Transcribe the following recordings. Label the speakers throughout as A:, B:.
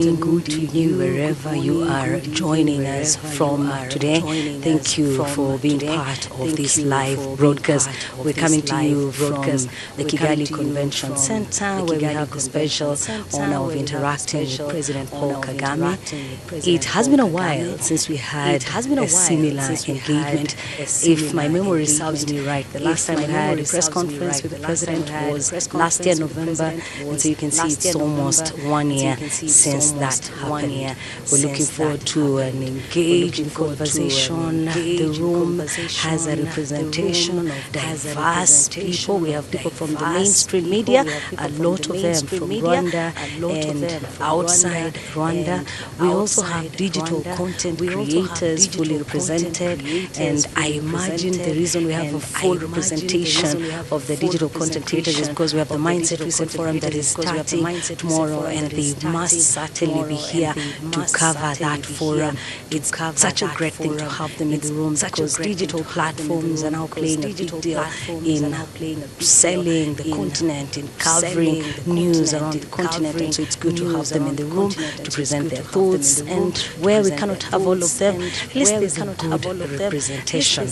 A: Good to you wherever you are joining us from today. Thank you for being part of this live broadcast. We're coming to you from the Kigali Convention Center, where we have the special honor of interacting with President Paul Kagame. It has been a while since we had a similar engagement. If my memory serves me right, the last time we had a press conference with the President was last year, November, and so you can see it's almost 1 year since that happened. We're looking forward to an engaging conversation. The room has a representation of diverse people. We have people from the mainstream media, a lot of them from Rwanda and outside Rwanda. We also have digital content creators fully represented, and I imagine the reason we have a full representation of the digital content creators is because we have the Mindset Reset Forum that is starting tomorrow, and they must certainly be here to cover that forum. It's such a great thing to have them in the room because digital platforms are now playing a big deal in selling the continent, in covering news around the continent, and so it's good to have them in the room to present their thoughts. And where we cannot have all of them, at least there's a good representation.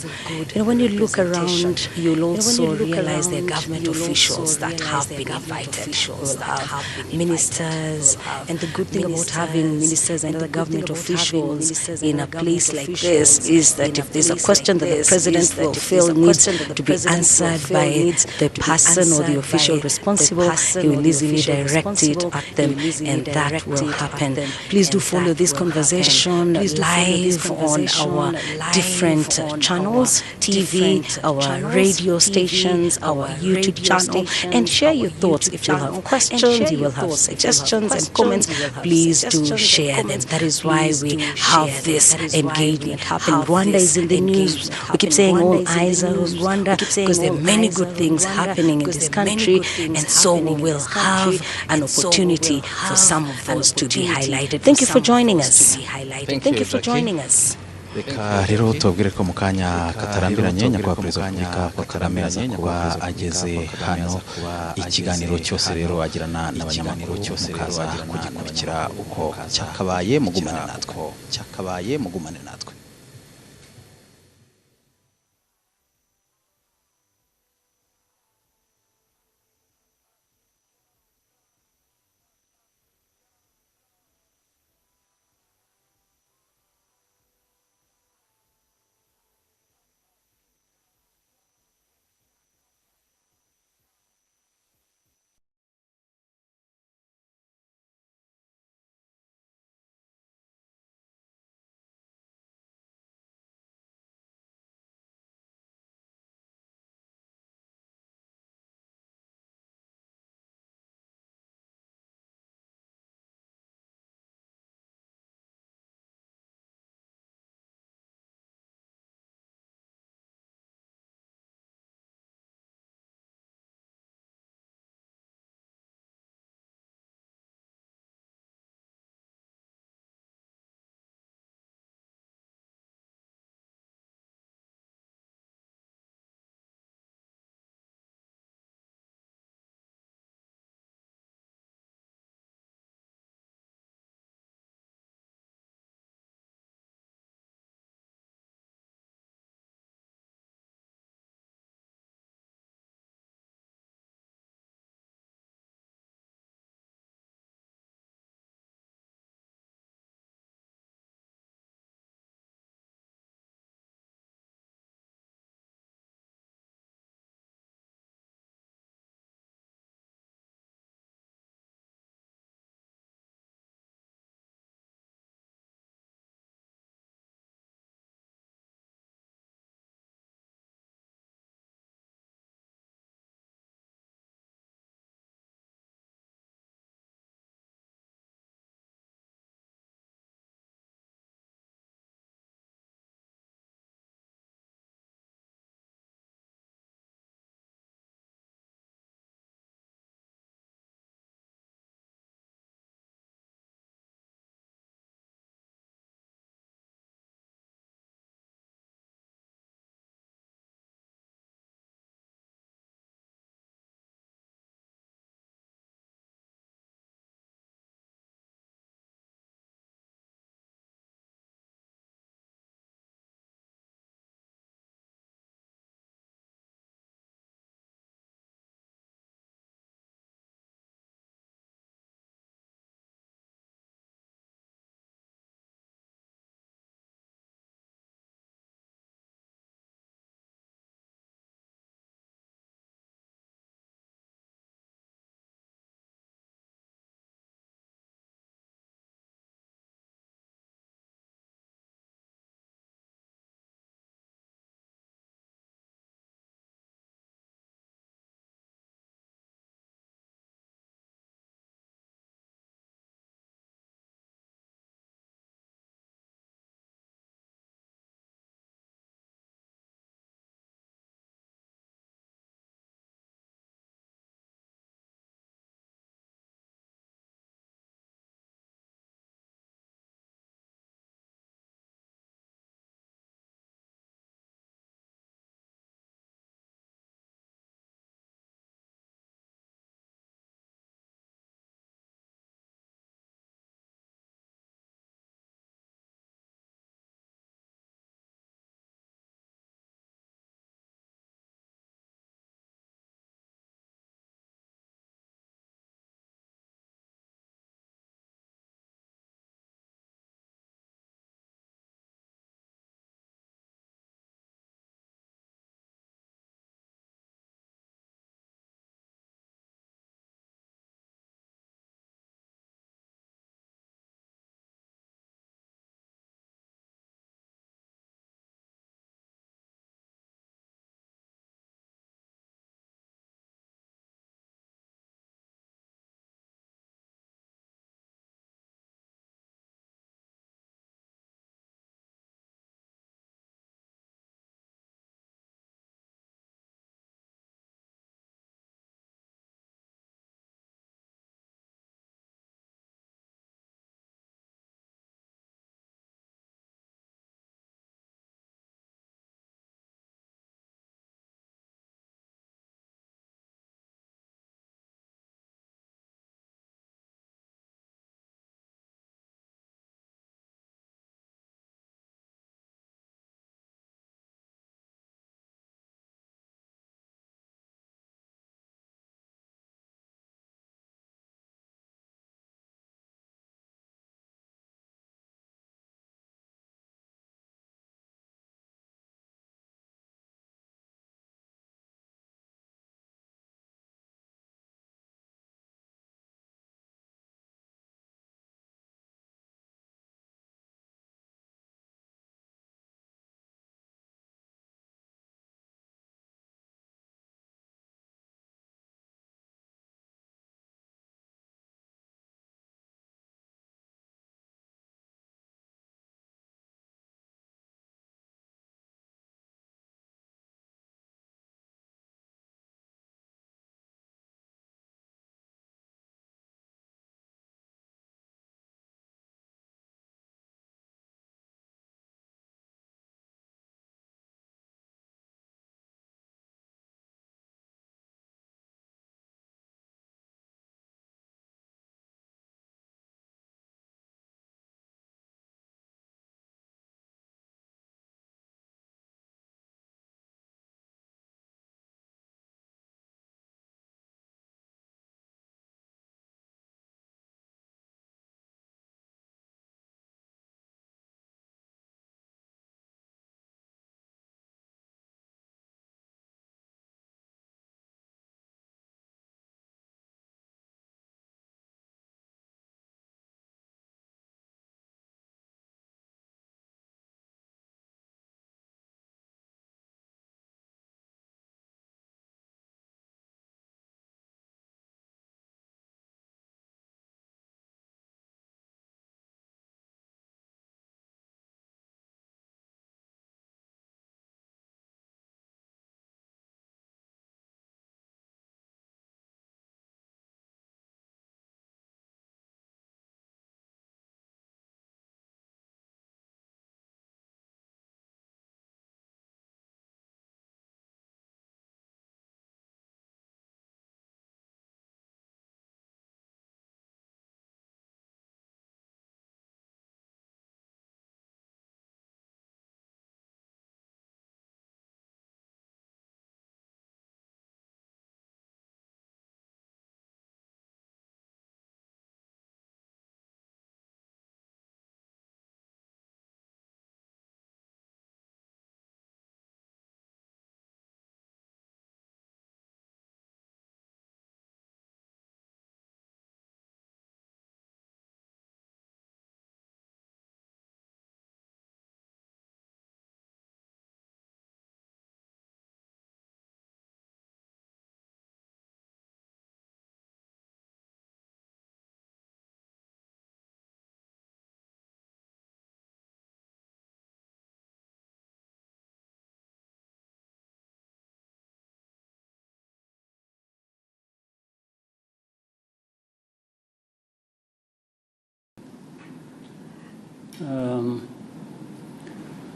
A: When you look around, you'll also realize there are government officials that have been invited. We'll have ministers, and the good thing about having ministers and other government officials in a place like this is that if there's a question that the president will feel needs to be answered by the person or the official responsible, he will easily direct it at them, and that will happen. Please do follow this conversation live on our different channels, TV, our radio stations, our YouTube channel, and share your thoughts. If you have questions, you will have suggestions and comments, please do share them. That is why we have this engagement happening. Rwanda is in the news. We keep saying all eyes are on Rwanda because there are many good things happening in this country, and so we will have an opportunity for some of those to be highlighted. Thank you for joining us. Thank you for joining us.
B: Reka rero tubwire ko mu kanya katarambiranye nyakubahwa Perezida wa Repubulika Paul Kagame aza kuba ageze hano. Ikiganiro cyose rero agirana n'abanyamakuru cyose mukaza kugikurikira uko cyakabaye. Mugumane natwe.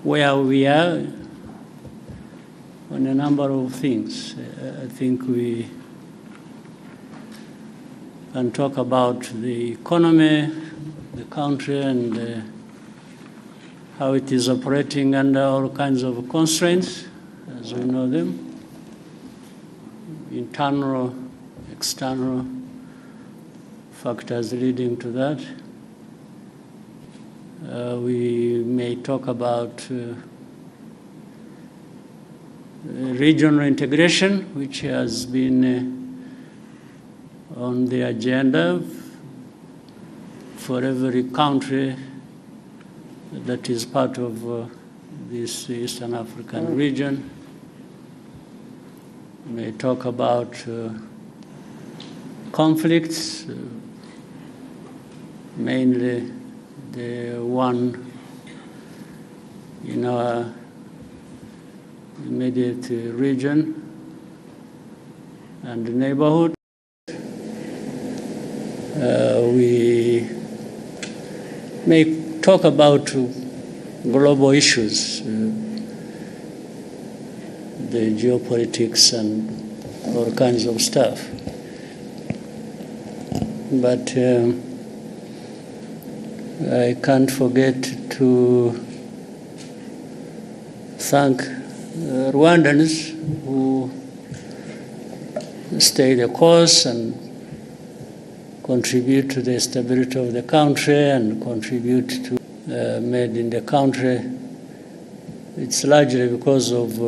C: where we are on a number of things. I think we can talk about the economy, the country, and how it is operating under all kinds of constraints, as we know them, internal, external factors leading to that. We may talk about regional integration, which has been on the agenda for every country that is part of this Eastern African region. We may talk about conflicts, mainly the one in our immediate region and neighborhood. We may talk about global issues, the geopolitics and all kinds of stuff. But I can't forget to thank Rwandans who stay the course and contribute to the stability of the country and contribute to made in the country. It's largely because of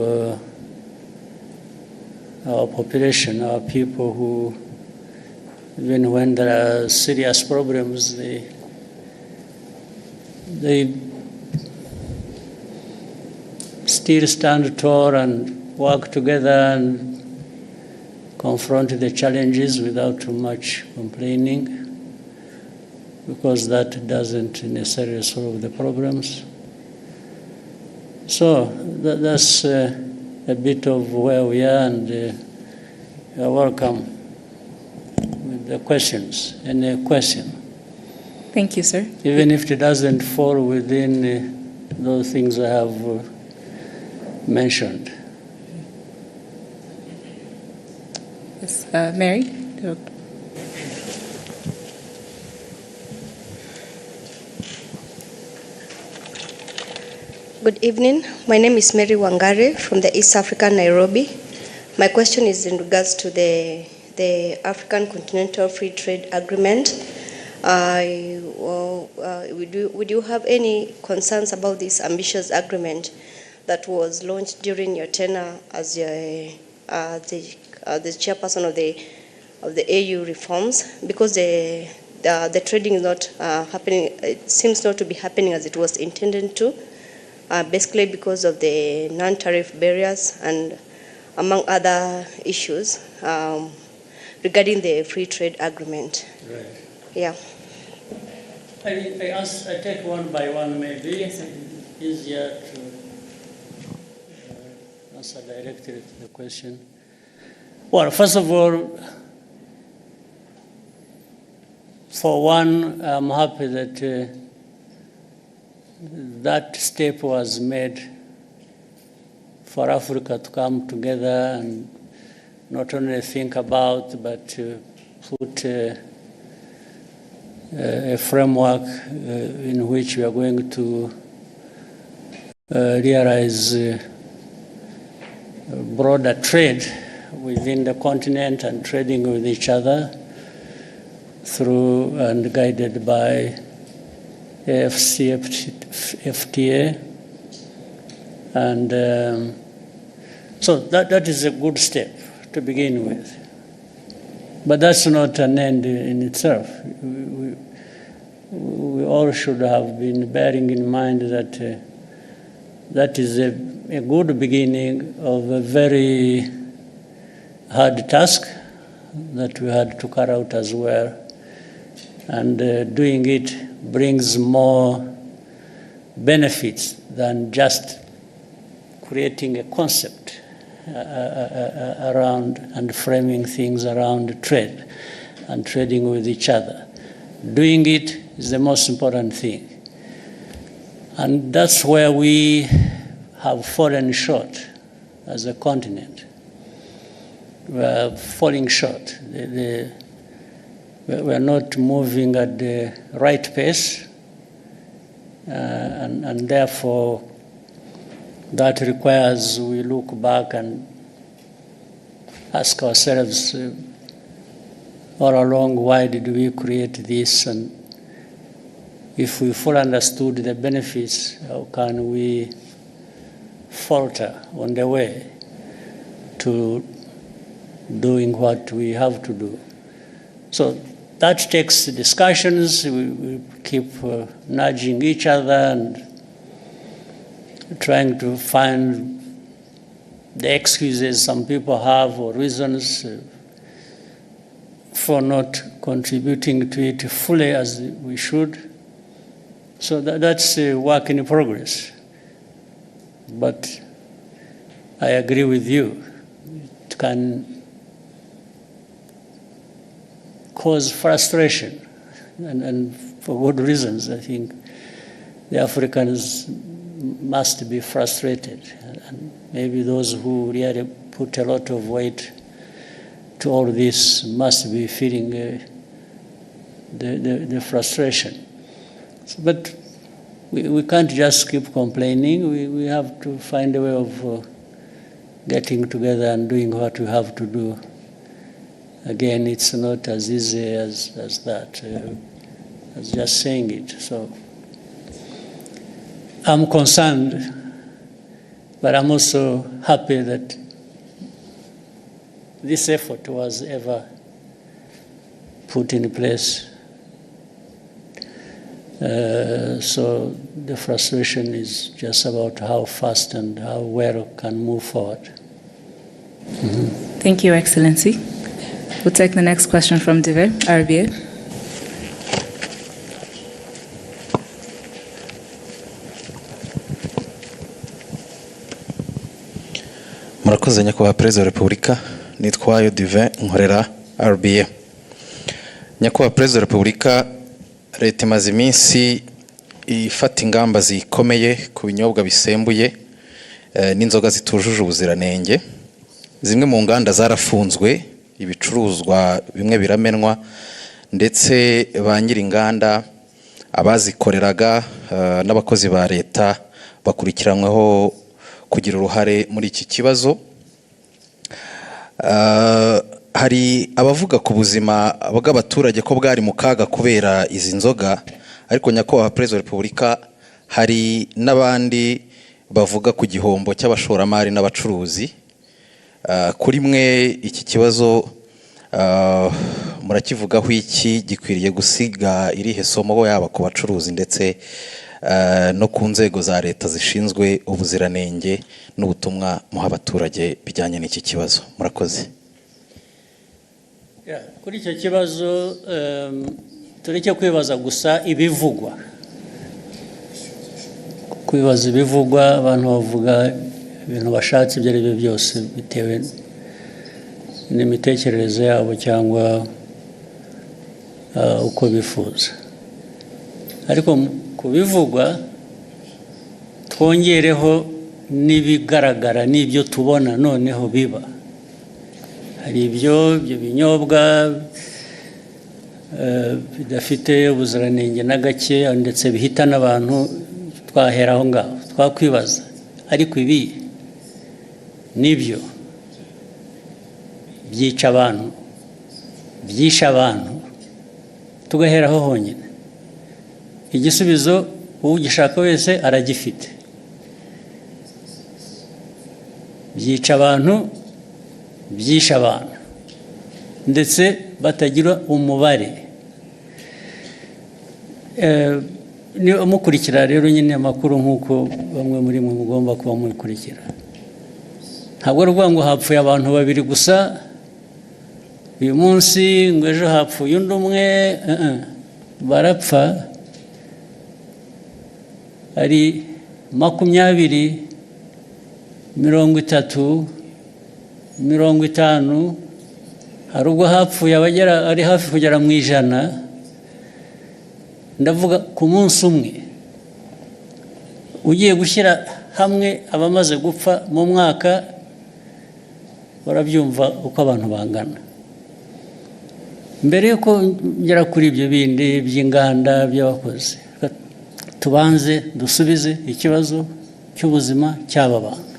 C: our population, our people who, even when there are serious problems, they still stand tall and work together and confront the challenges without too much complaining, because that doesn't necessarily solve the problems. So that's a bit of where we are, and you're welcome with the questions. Any question?
D: Thank you, sir.
C: Even if it doesn't fall within those things I have mentioned.
D: Yes, Mary?
E: Good evening. My name is Mary Wangari from the East Africa, Nairobi. My question is in regards to the African Continental Free Trade Agreement. Would you have any concerns about this ambitious agreement that was launched during your tenure as the chairperson of the AU reforms? Because the trading is not happening. It seems not to be happening as it was intended to. Basically because of the non-tariff barriers and among other issues regarding the free trade agreement.
C: Right.
E: Yeah.
C: I take one by one, maybe.
D: Yes, sir.
C: Easier to answer directly to the question. Well, first of all, for one, I'm happy that that step was made for Africa to come together and not only think about, but to put a framework in which we are going to realize broader trade within the continent and trading with each other through and guided by AfCFTA, and so that is a good step to begin with. But that's not an end in itself. We all should have been bearing in mind that that is a good beginning of a very hard task that we had to carry out as well, and doing it brings more benefits than just creating a concept around and framing things around trade and trading with each other. Doing it is the most important thing. And that's where we have fallen short as a continent. We are falling short. We are not moving at the right pace, and therefore that requires we look back and ask ourselves all along, why did we create this? And if we fully understood the benefits, how can we falter on the way to doing what we have to do? So that takes discussions. We keep nudging each other and trying to find the excuses some people have or reasons for not contributing to it fully as we should. So that's a work in progress. But I agree with you. It can cause frustration, and for good reasons. I think the Africans must be frustrated, and maybe those who really put a lot of weight to all this must be feeling the frustration. But we can't just keep complaining. We have to find a way of getting together and doing what we have to do. Again, it's not as easy as that, as just saying it. So I'm concerned, but I'm also happy that this effort was ever put in place. So the frustration is just about how fast and how well can move forward.
D: Mm-hmm. Thank you, Excellency. We'll take the next question from Diver, RBA.
B: Murakoze nyakubahwa Perezida wa Repubulika, nitwayo Diver nkorera RBA. Nyakubahwa Perezida wa Repubulika, leta imaze iminsi ifata ingamba zikomeye ku binyobwa bisembuye n'inzoga zitujuje ubuziranenge. Zimwe mu nganda zarafunzwe, ibicuruzwa bimwe biramenwa, ndetse ba nyiri inganda abazikoreraga n'abakozi ba leta bakurikiranyweho kugira uruhare muri iki kibazo. Hari abavuga ku buzima bw'abaturage ko bwari mu kaga kubera izi nzoga, ariko nyakubahwa Perezida wa Repubulika, hari n'abandi bavuga ku gihombo cy'abashoramari n'abacuruzi. Kuri mwe iki kibazo murakivugaho iki? Gikwiriye gusiga irihe somo yaba ku bacuruzi ndetse no ku nzego za leta zishinzwe ubuziranenge n'ubutumwa muha abaturage bijyanye n'iki kibazo? Murakoze.
C: Kuri icyo kibazo tureke kwibaza gusa ibivugwa. Kwibaza ibivugwa, abantu bavuga ibintu bashatse ibyo ari byo byose bitewe n'imitekerereze yabo cyangwa uko bifuza. Ariko kubivugwa twongereho n'ibigaragara n'ibyo tubona noneho biba. Hari ibyo binyobwa bidafite ubuziranenge na gake ndetse bihita n'abantu, twahera aho ngaho twakwibaza, ariko ibi nibyo byica abantu, byisha abantu, tugaheraho honyine. Igisubizo ugishaka wese aragifite. Byica abantu, byisha abantu, ndetse batagira umubare. Mukurikira rero nyine amakuru nk'uko bamwe muri mwe mugomba kuba mukurikira. Ntabwo ari ukuvuga ngo hapfuye abantu babiri gusa uyu munsi, ngo ejo hapfuye undi umwe. Barapfa ari 20, 30, 50. Hari ubwo hapfuye abagera ari hafi kugera mu 100. Ndavuga ku munsi umwe. ugiye gushyira hamwe abamaze gupfa mu mwaka barabyumva uko abantu bangana. Mbere yuko ngera kuri ibyo bindi by'inganda by'abakozi, tubanze dusubize ikibazo cy'ubuzima cy'aba bantu.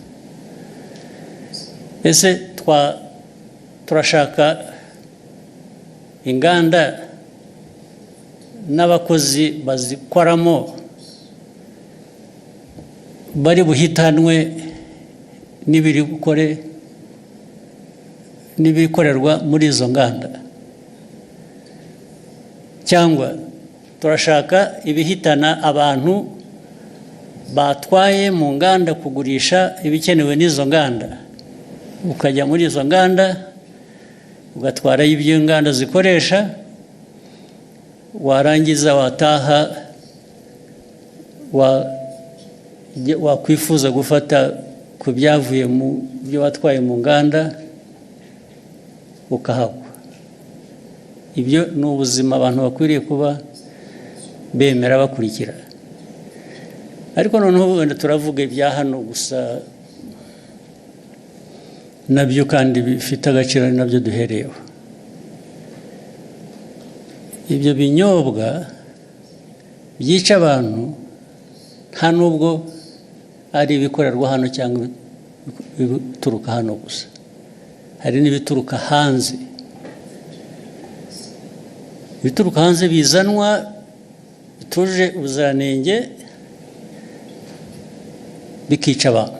C: Ese turashaka inganda n'abakozi bazikoramo bari buhitanwe n'ibikorerwa muri izo nganda, cyangwa turashaka ibihitana abantu batwaye mu nganda kugurisha ibikenewe n'izo nganda, ukajya muri izo nganda ugatwarayo ibyo inganda zikoresha, warangiza wataha wakwifuza gufata ku byavuye mu byo watwaye mu nganda ukahagwa. Ibyo ni ubuzima abantu bakwiriye kuba bemera bakurikira. Ariko noneho wenda turavuga ibya hano gusa, nabyo kandi bifite agaciro, nabyo duhereyeho. Ibyo binyobwa byica abantu nta nubwo ari ibikorerwa hano cyangwa ibituruka hano gusa, hari n'ibituruka hanze. Ibituruka hanze bizanwa bituje ubuziranenge bikica abantu,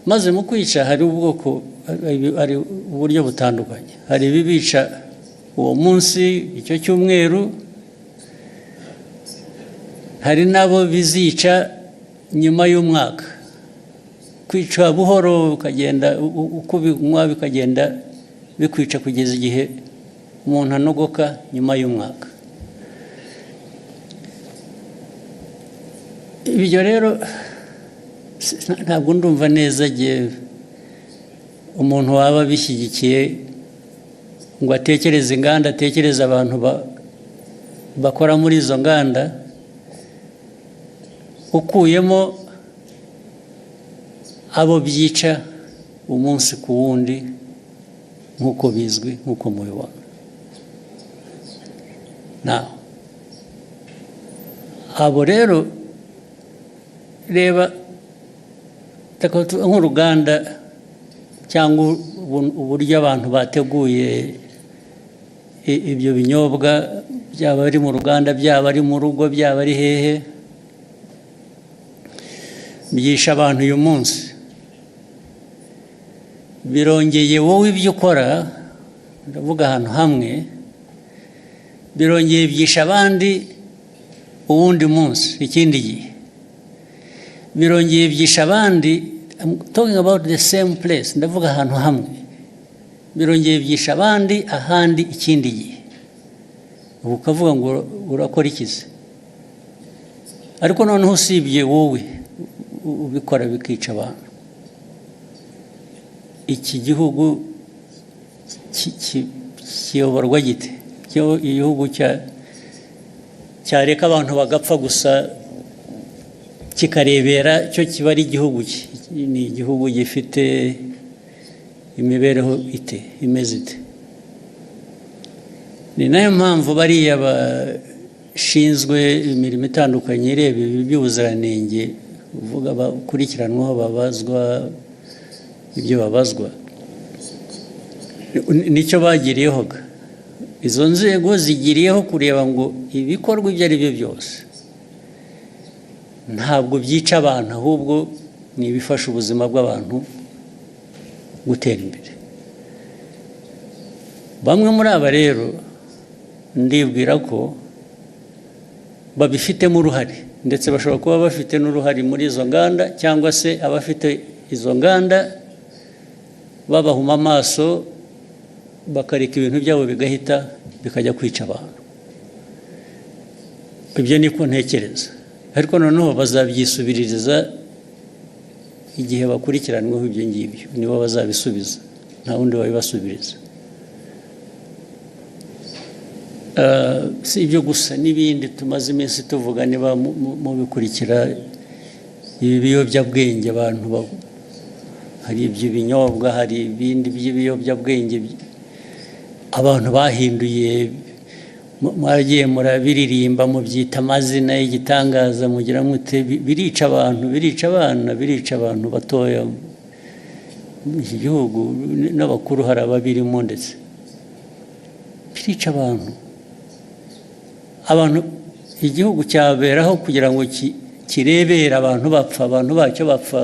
C: maze mu kwica hari uburyo butandukanye. Hari ibibica uwo munsi, icyo cyumweru, hari nabo bizica nyuma y'umwaka. Kwica buhoro ukagenda uko binywa bikagenda bikwica kugeza igihe umuntu anogoka nyuma y'umwaka. Ibyo rero ntabwo ndumva neza igihe umuntu waba bishyigikiye ngo atekereze inganda, atekereze abantu bakora muri izo nganda, ukuyemo abo byica umunsi ku wundi nk'uko bizwi, nk'uko mubibona. Abo rero reba nk'uruganda cyangwa uburyo abantu bateguye ibyo binyobwa, byaba ari mu ruganda, byaba ari mu rugo, byaba ari hehe, byisha abantu uyu munsi. Birongeye wowe ibyo ukora, ndavuga ahantu hamwe, birongeye byisha abandi uwundi munsi, ikindi gihe birongeye byisha abandi. I'm talking about the same place, ndavuga ahantu hamwe, birongeye byisha abandi ahandi ikindi gihe. Ubu ukavuga ngo urakora ikize, ariko noneho usibye wowe ubikora bikica abantu, iki gihugu kiyoborwa gite? Igihugu cyareka abantu bagapfa gusa kikarebera cyo kiba ari igihugu ki? Ni igihugu gifite imibereho imeze ite? Ni nayo mpamvu bariya bashinzwe imirimo itandukanye ireba ibi by'ubuziranenge, uvuga bakurikiranwaho, babazwa ibyo babazwa, nicyo bagiriyeho. Izo nzego zigiriyeho kureba ngo ibikorwa ibyo ari byo byose ntabwo byica abantu, ahubwo ni ibifasha ubuzima bw'abantu gutera imbere. Bamwe muri aba rero ndibwira ko babifitemo uruhare, ndetse bashobora kuba bafite n'uruhare muri izo nganda, cyangwa se abafite izo nganda babahuma amaso bakareka ibintu byabo bigahita bikajya kwica abantu. Ibyo niko ntekereza, ariko noneho bazabyisubiririza igihe bakurikiranweho ibyo ngibyo, nibo bazabisubiza, nta wundi wabibasubiriza. Si ibyo gusa, n'ibindi tumaze iminsi tuvuga, niba mubikurikira ibi biyobyabwenge abantu hari iby'ibinyobwa, hari ibindi by'ibiyobyabwenge abantu bahinduye, mwagiye murabiririmba mubyita amazina y'igitangaza, mugira mute, birica abantu, birica abana, birica abantu batoya mu iki gihugu n'abakuru, hari ababirimo, ndetse birica abantu igihugu cyaberaho kugira ngo kirebere abantu bapfa, abantu bacyo bapfa,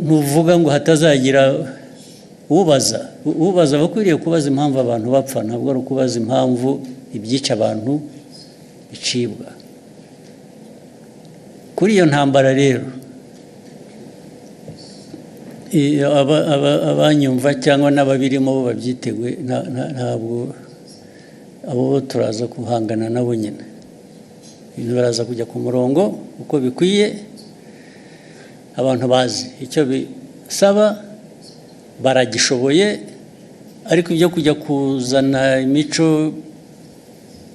C: ntuvuga ngo hatazagira ubaza bakwiriye kubaza impamvu abantu bapfa, ntabwo ari ukubaza impamvu ibyica abantu bicibwa. Kuri iyo ntambara rero, abanyumva cyangwa n'ababirimo bo babyiteguye, ntabwo abo turaza guhangana nabo nyine, ibintu baraza kujya ku murongo uko bikwiye, abantu bazi icyo bisaba, baragishoboye, ariko ibyo kujya kuzana imico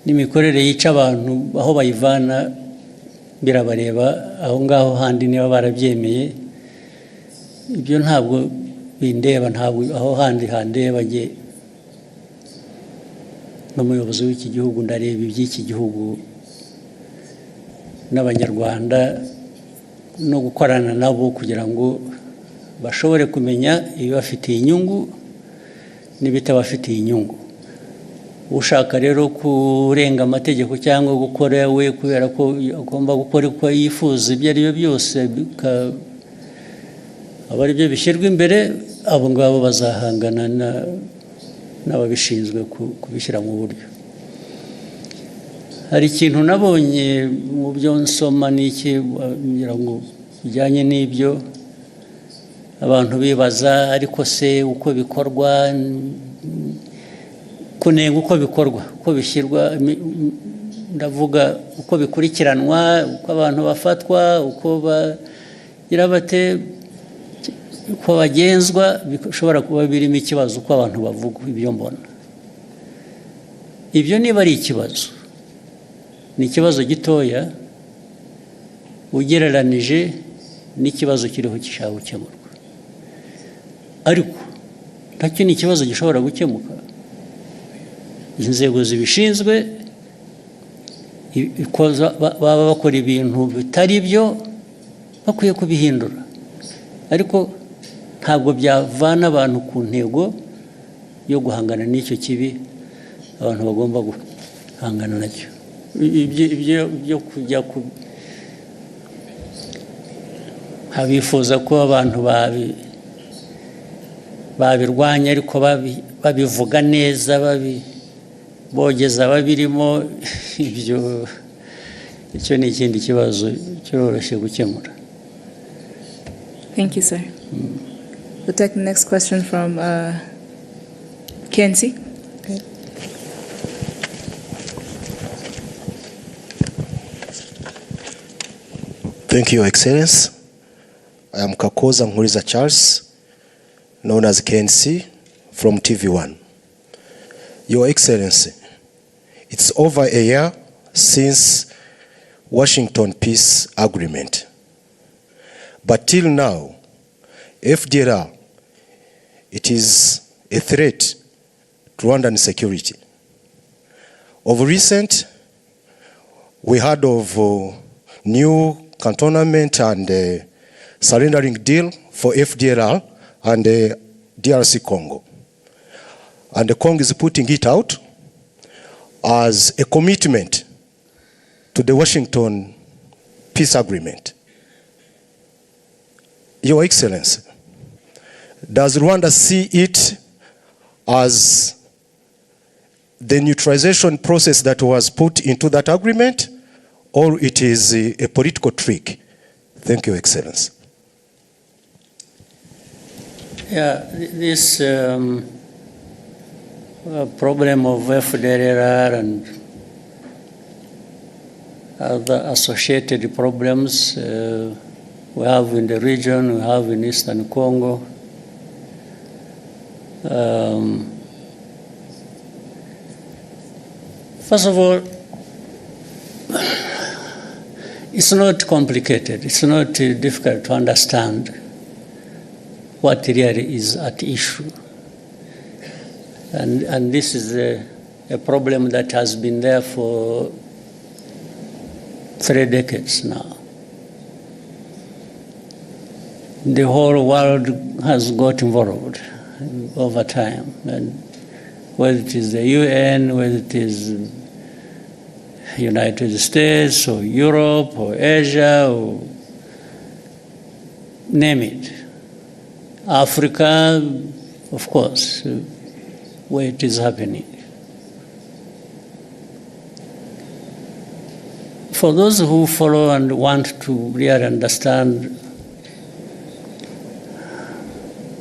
C: n'imikorere yica abantu aho bayivana birabareba aho ngaho handi, niba barabyemeye ibyo ntabwo bindeba, ntabwo aho handi handeba. Njye n'umuyobozi w'iki gihugu ndareba iby'iki gihugu n'abanyarwanda, no gukorana nabo kugira ngo bashobore kumenya ibibafitiye inyungu n'ibitabafitiye inyungu. Ushaka rero kurenga amategeko cyangwa gukora we kubera ko agomba gukora uko yifuza, ibyo ari byo byose aba ari byo bishyirwa imbere, abo ngabo bazahangana n'ababishinzwe kubishyira mu buryo. Hari ikintu nabonye mu byo nsoma n'iki kugira ngo bijyanye n'ibyo abantu bibaza, ariko se uko bikorwa, kunenga uko bikorwa, uko bishyirwa, ndavuga uko bikurikiranwa, uko abantu bafatwa, uko bagira bate, uko bagenzwa, bishobora kuba birimo ikibazo uko abantu bavuga. Ibyo mbona ibyo niba ari ikibazo, ni ikibazo gitoya ugereranije n'ikibazo kiriho gishaka gukemurwa, ariko nacyo ni ikibazo gishobora gukemuka. Inzego zibishinzwe baba bakora ibintu bitari byo, bakwiye kubihindura, ariko ntabwo byavana abantu ku ntego yo guhangana n'icyo kibi abantu bagomba guhangana nacyo. Ibyo kujya abifuza ko abantu babirwanya, ariko babivuga neza, bogeza babirimo, icyo ni ikindi kibazo cyoroshye gukemura.
D: Thank you, sir. We'll take the next question from Kensi. Okay.
F: Thank you, Excellency. I am Kakoza Nkuriza Charles, known as KNC, from TV1. Your Excellency, it's over a year since Washington Peace Agreement. But till now, FDLR, it is a threat to Rwandan security. Of recent, we heard of new cantonment and surrendering deal for FDLR and DRC Congo. And the Congo is putting it out as a commitment to the Washington Peace Agreement. Your Excellency, does Rwanda see it as the neutralization process that was put into that agreement, or it is a political trick? Thank you, Excellency.
C: Yeah, this problem of FDLR and other associated problems we have in the region, we have in Eastern Congo. First of all, It's not complicated. It's not difficult to understand what really is at issue. And this is a problem that has been there for 3 decades now. The whole world has got involved over time, and whether it is the UN, whether it is United States or Europe or Asia or name it. Africa, of course, where it is happening. For those who follow and want to really understand,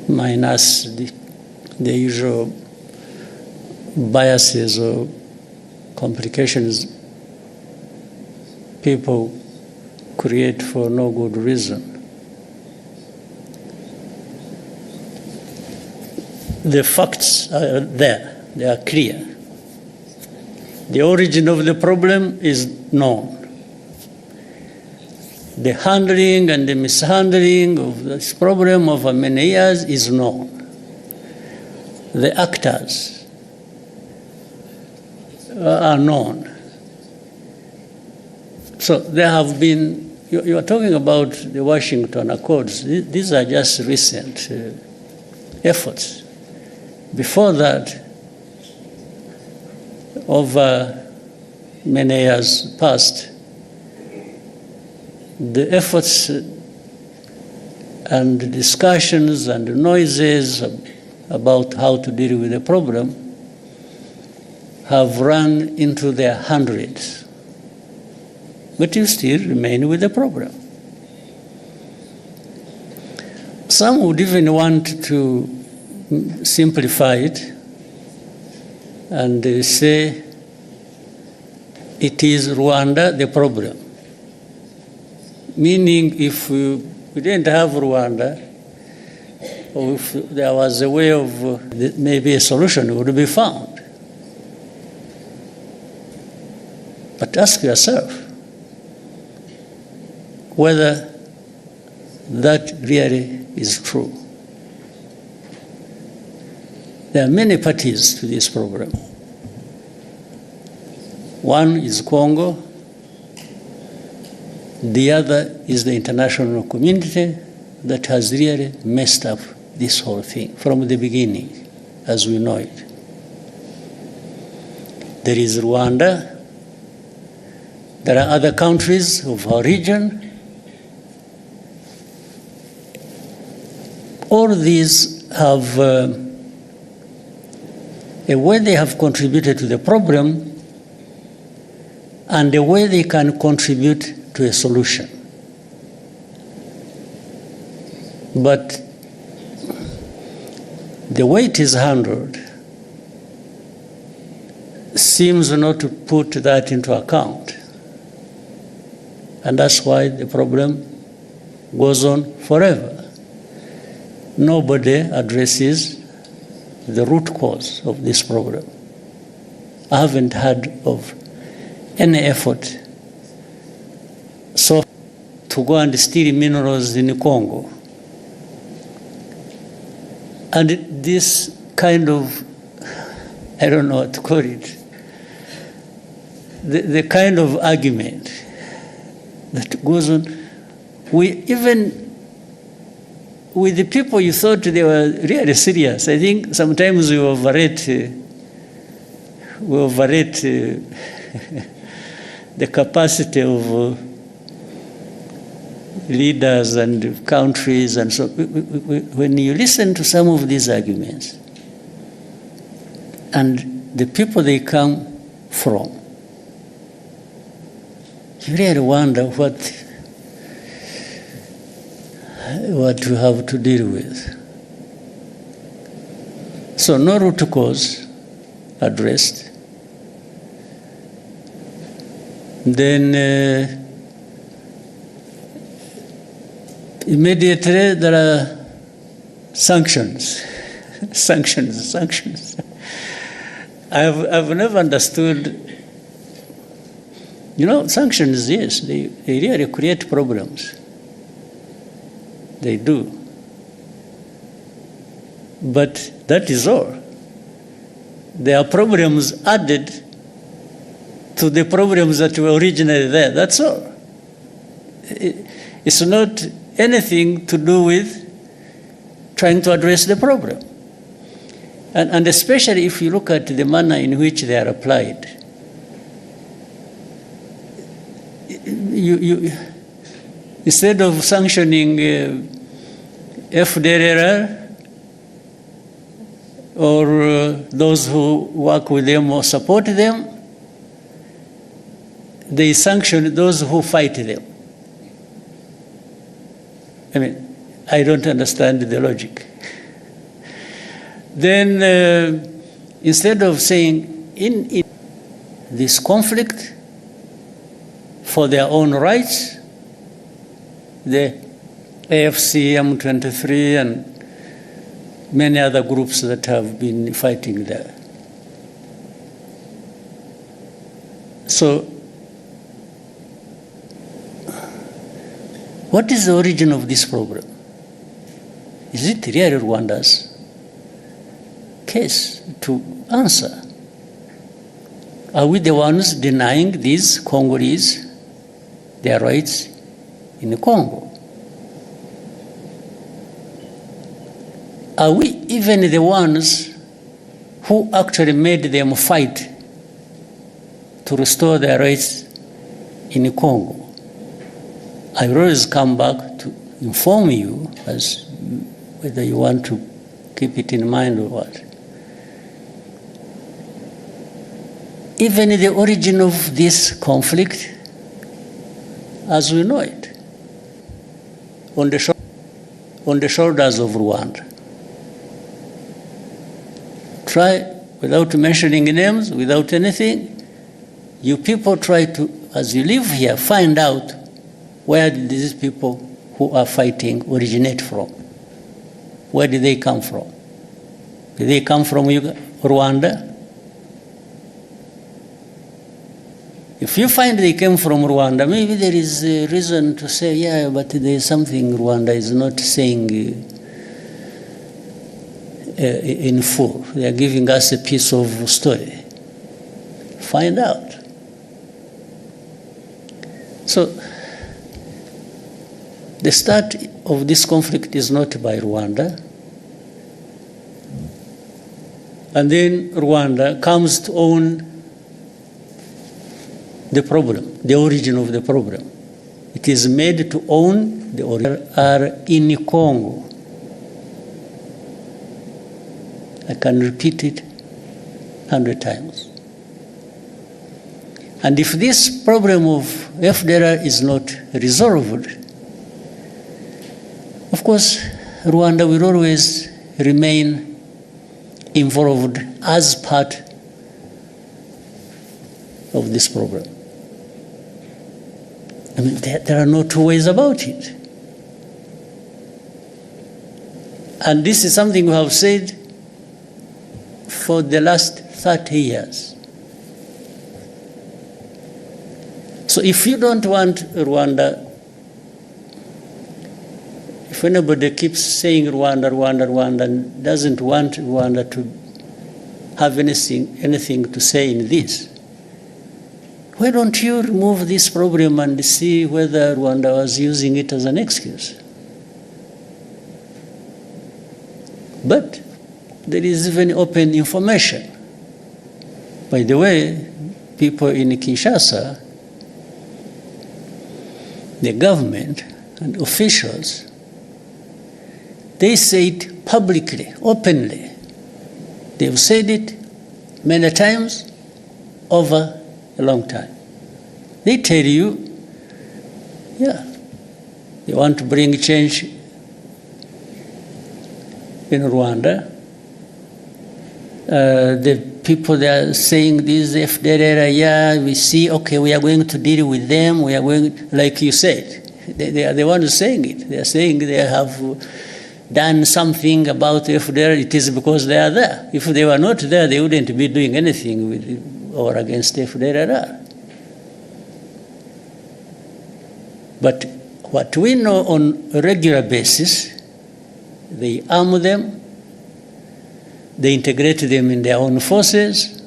C: minus the usual biases or complications people create for no good reason. The facts are there, they are clear. The origin of the problem is known. The handling and the mishandling of this problem over many years is known. The actors are known. So there have been, you are talking about the Washington Accords. These are just recent efforts. Before that, over many years past, the efforts and discussions and noises about how to deal with the problem have run into their hundreds. But you still remain with the problem. Some would even want to simplify it and say it is Rwanda the problem. Meaning if we didn't have Rwanda, or if there was a way of maybe a solution would be found. But ask yourself whether that really is true. There are many parties to this program. One is Congo, the other is the international community that has really messed up this whole thing from the beginning, as we know it. There is Rwanda, there are other countries of our region. All these have a way they have contributed to the problem and a way they can contribute to a solution. But the way it is handled seems not to put that into account. And that's why the problem goes on forever. Nobody addresses the root cause of this problem. I haven't heard of any effort so to go and steal minerals in Congo. And this kind of, I don't know what to call it, the kind of argument that goes on, even with the people you thought they were really serious. I think sometimes we overrate the capacity of leaders and countries, and so when you listen to some of these arguments and the people they come from, you really wonder what you have to deal with. So no root cause addressed. Then immediately there are sanctions. Sanctions. I've never understood Sanctions, yes, they really create problems. They do. But that is all. There are problems added to the problems that were originally there. That's all. It's not anything to do with trying to address the problem. And especially if you look at the manner in which they are applied. You instead of sanctioning FDLR or those who work with them or support them, they sanction those who fight them. I don't understand the logic. Then instead of saying in this conflict for their own rights, the AFC, M23, and many other groups that have been fighting there. So, what is the origin of this problem? Is it really Rwanda's case to answer? Are we the ones denying these Congolese their rights in Congo? Are we even the ones who actually made them fight to restore their rights in Congo? I will always come back to inform you as whether you want to keep it in mind or what. Even the origin of this conflict, as we know it, on the shoulders of Rwanda. Try, without mentioning names, without anything, you people try to, as you live here, find out where did these people who are fighting originate from? Where did they come from? Did they come from Rwanda? If you find they came from Rwanda, maybe there is a reason to say, yeah, but there is something Rwanda is not saying in full. They are giving us a piece of story. Find out. So, the start of this conflict is not by Rwanda. And then Rwanda comes to own the problem, the origin of the problem. It is made to own the origin are in Congo. I can repeat it 100 times. And if this problem of FDLR is not resolved, of course, Rwanda will always remain involved as part of this problem. There are no two ways about it. And this is something we have said for the last 30 years. So if you don't want Rwanda, if anybody keeps saying Rwanda, Rwanda, Rwanda, and doesn't want Rwanda to have anything to say in this, why don't you remove this problem and see whether Rwanda was using it as an excuse? But there is even open information. By the way, people in Kinshasa, the government and officials, they say it publicly, openly. They've said it many times over a long time. They tell you, yeah, they want to bring change in Rwanda. The people that are saying this, FDLR, yeah, we see, okay, we are going to deal with them, we are going, like you said, they are the ones saying it. They are saying they have done something about FDLR, it is because they are there. If they were not there, they wouldn't be doing anything with or against FDLR. But what we know on a regular basis, they arm them, they integrate them in their own forces,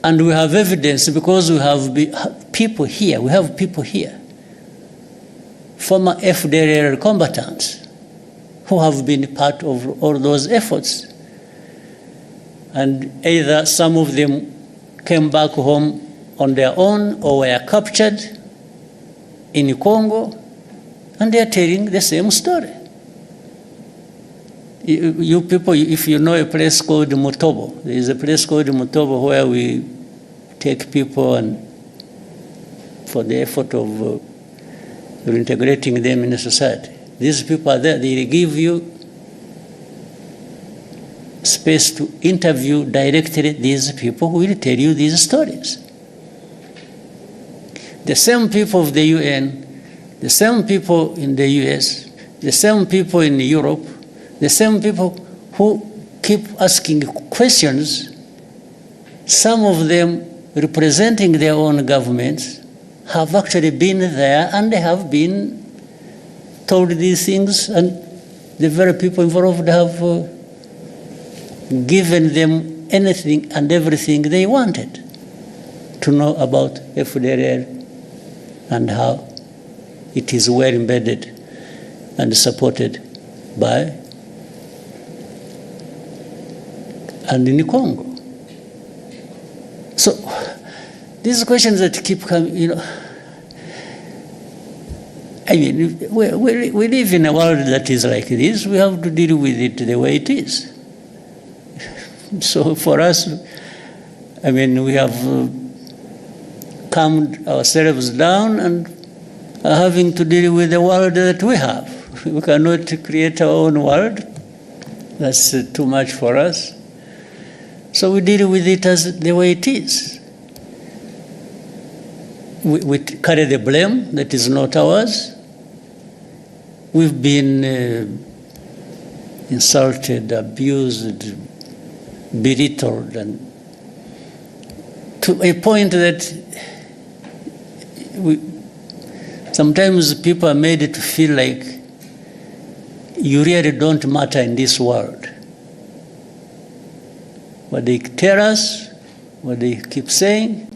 C: and we have evidence because we have people here, former FDLR combatants who have been part of all those efforts. And either some of them came back home on their own or were captured in Congo, and they are telling the same story. You people, if you know a place called Mutobo, there is a place called Mutobo where we take people and for the effort of reintegrating them in the society. These people are there, they give you space to interview directly these people who will tell you these stories. The same people of the UN, the same people in the US, the same people in Europe, the same people who keep asking questions, some of them representing their own governments, have actually been there and they have been told these things, and the very people involved have given them anything and everything they wanted to know about FDLR and how it is well embedded and supported by and in Congo. So these questions that keep coming, I mean, we live in a world that is like this. We have to deal with it the way it is. So for us, I mean, we have calmed ourselves down and are having to deal with the world that we have. We cannot create our own world. That's too much for us. So we deal with it as the way it is. We carry the blame that is not ours. We've been insulted, abused, belittled, and to a point that sometimes people are made to feel like you really don't matter in this world. What they tell us, what they keep saying,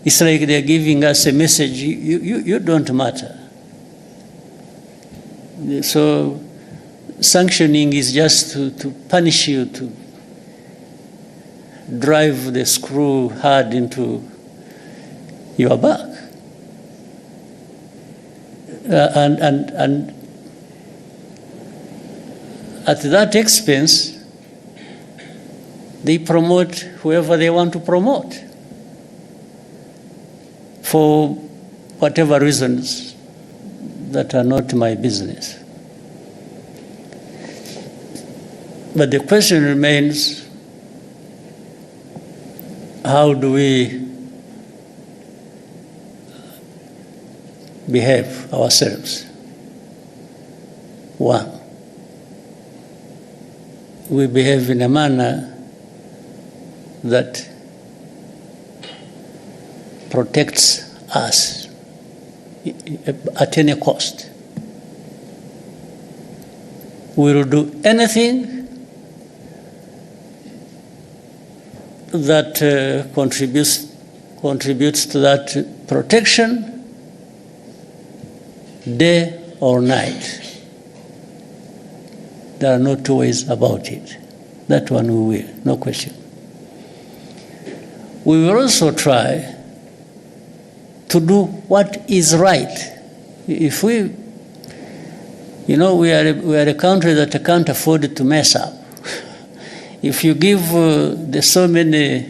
C: it's like they're giving us a message, you don't matter. So sanctioning is just to punish you, to drive the screw hard into your back. And at that expense, they promote whoever they want to promote for whatever reasons that are not my business. But the question remains, how do we behave ourselves? One, we behave in a manner that protects us at any cost. We will do anything that contributes to that protection, day or night. There are no two ways about it. That one we will, no question. We will also try to do what is right. If we are a country that can't afford to mess up. If you give the so many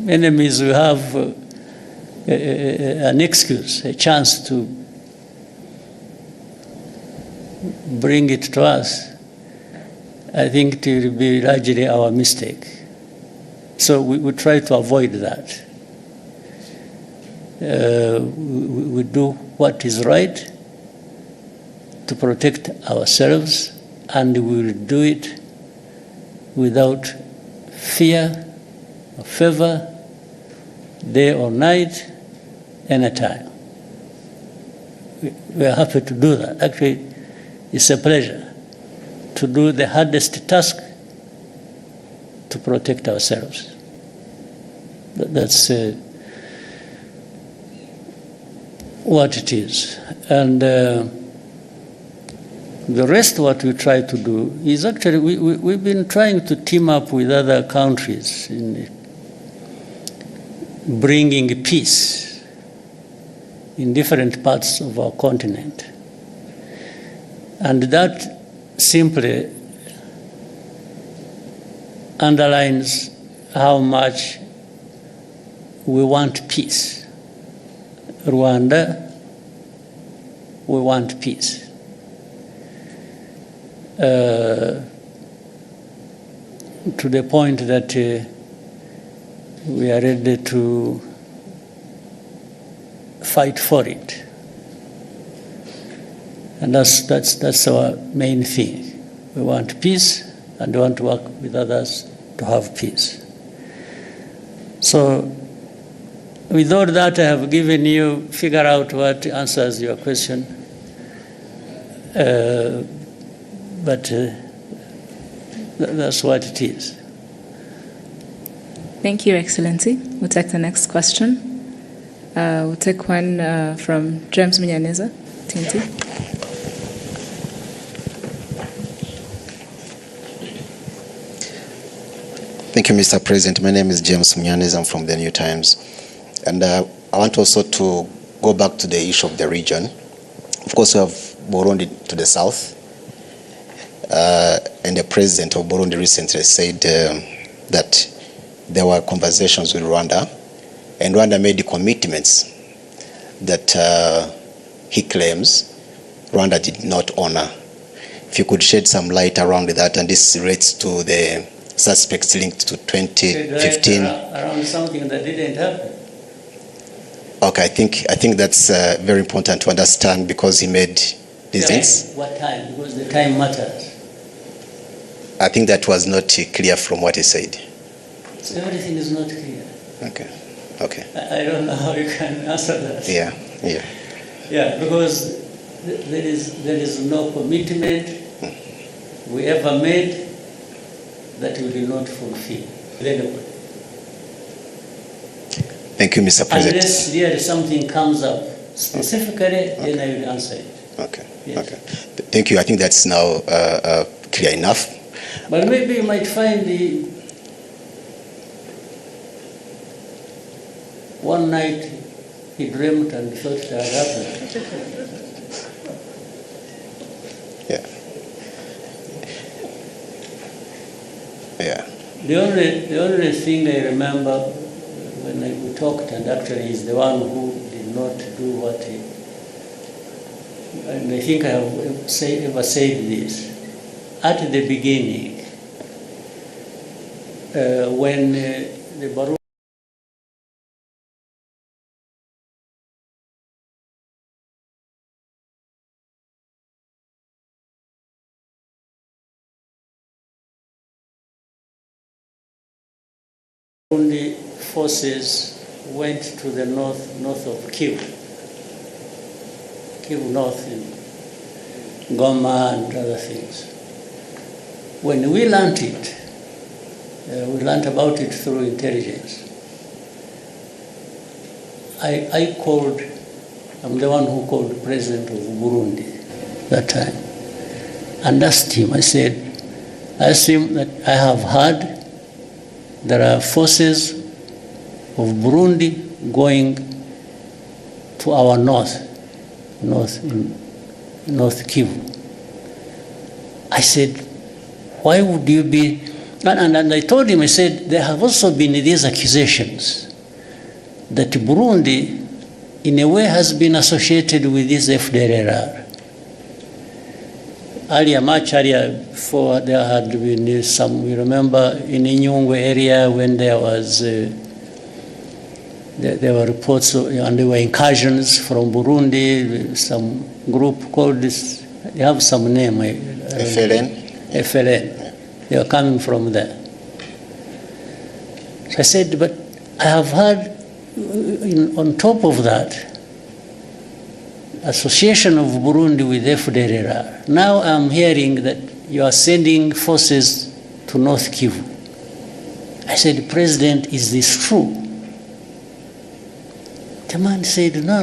C: enemies we have an excuse, a chance to bring it to us, I think it will be largely our mistake. So we try to avoid that. We do what is right to protect ourselves, and we will do it without fear or favor, day or night, anytime. We are happy to do that. Actually, it's a pleasure to do the hardest task to protect ourselves. That's what it is. And the rest, what we try to do is actually, we've been trying to team up with other countries in bringing peace in different parts of our continent. And that simply underlines how much we want peace. Rwanda, we want peace. To the point that we are ready to fight for it. And that's our main thing. We want peace, and we want to work with others to have peace. So with all that I have given you, figure out what answers your question. But that's what it is.
D: Thank you, Excellency. We'll take the next question. We'll take one from James Munyaneza, TNT.
G: Thank you, Mr. President. My name is James Munyaneza. I'm from the New Times. And I want also to go back to the issue of the region. Of course, we have Burundi to the south. And the president of Burundi recently said that there were conversations with Rwanda, and Rwanda made the commitments that he claims Rwanda did not honor. If you could shed some light around that, and this relates to the suspects linked to 2015.
C: Around something that didn't happen.
G: Okay, I think that's very important to understand, because he made these things.
C: What time? Because the time matters.
G: I think that was not clear from what he said.
C: So everything is not clear.
G: Okay.
C: I don't know how you can answer that.
G: Yeah,
C: because there is no commitment we ever made that we will not fulfill.
G: Thank you, Mr. President.
C: Unless really something comes up specifically, then I will answer it.
G: Okay.
C: Yes.
G: Okay. Thank you. I think that's now clear enough.
C: But maybe you might find one night he dreamt and thought it had happened.
G: Yeah.
C: The only thing I remember when we talked, and actually is the one who did not do what he, and I think I have ever said this, at the beginning, when the Baru Burundi forces went to the north of Kivu North in Goma and other things. When we learned it, we learned about it through intelligence. I called, I'm the one who called the president of Burundi that time and asked him, I asked him that I have heard there are forces of Burundi going to our north Kivu. I said, why would you be, and I told him, I said, there have also been these accusations that Burundi, in a way, has been associated with this FDLR. Much earlier, before there had been some, we remember in Inyungwe area when there was, there were reports and there were incursions from Burundi, some group called this, they have some name.
G: FLN?
C: FLN. They were coming from there. So I said, but I have heard on top of that, association of Burundi with FDLR. Now I'm hearing that you are sending forces to North Kivu. I said, President, is this true? The man said, no.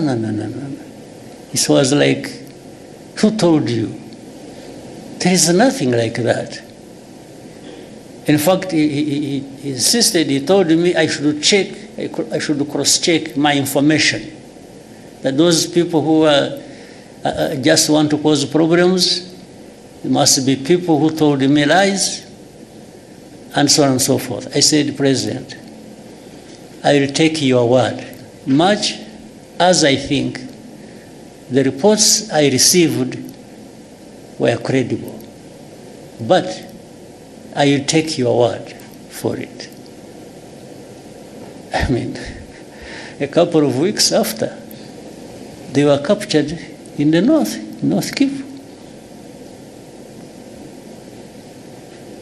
C: It was like, who told you? There is nothing like that. In fact, he insisted, he told me I should cross-check my information. That those people who just want to cause problems, it must be people who told me lies, and so on and so forth. I said, President, I will take your word, much as I think the reports I received were credible. But I will take your word for it. I mean, a couple of weeks after, they were captured in the North Kivu.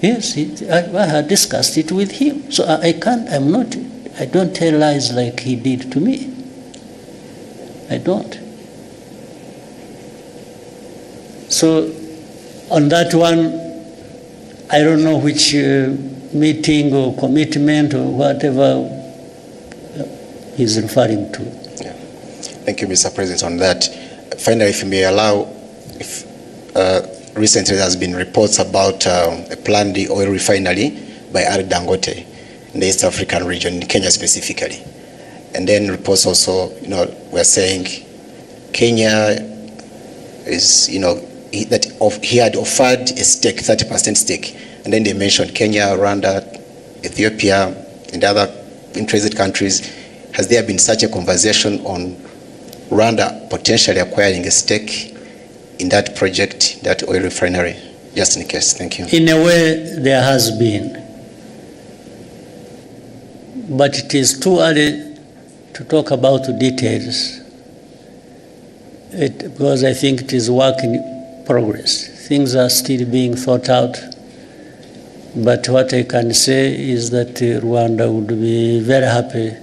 C: Yes, I had discussed it with him. So I don't tell lies like he did to me. I don't. So on that one, I don't know which meeting or commitment or whatever he's referring to.
G: Yeah. Thank you, Mr. President, on that. Finally, if you may allow, recently there has been reports about a planned oil refinery by Al Dangote in the East African region, in Kenya specifically. And then reports also, were saying Kenya is, he had offered a stake, 30% stake. And then they mentioned Kenya, Rwanda, Ethiopia, and other interested countries. Has there been such a conversation on Rwanda potentially acquiring a stake in that project, that oil refinery? Just in case. Thank you.
C: In a way, there has been. But it is too early to talk about the details, because I think it is work in progress. Things are still being thought out. But what I can say is that Rwanda would be very happy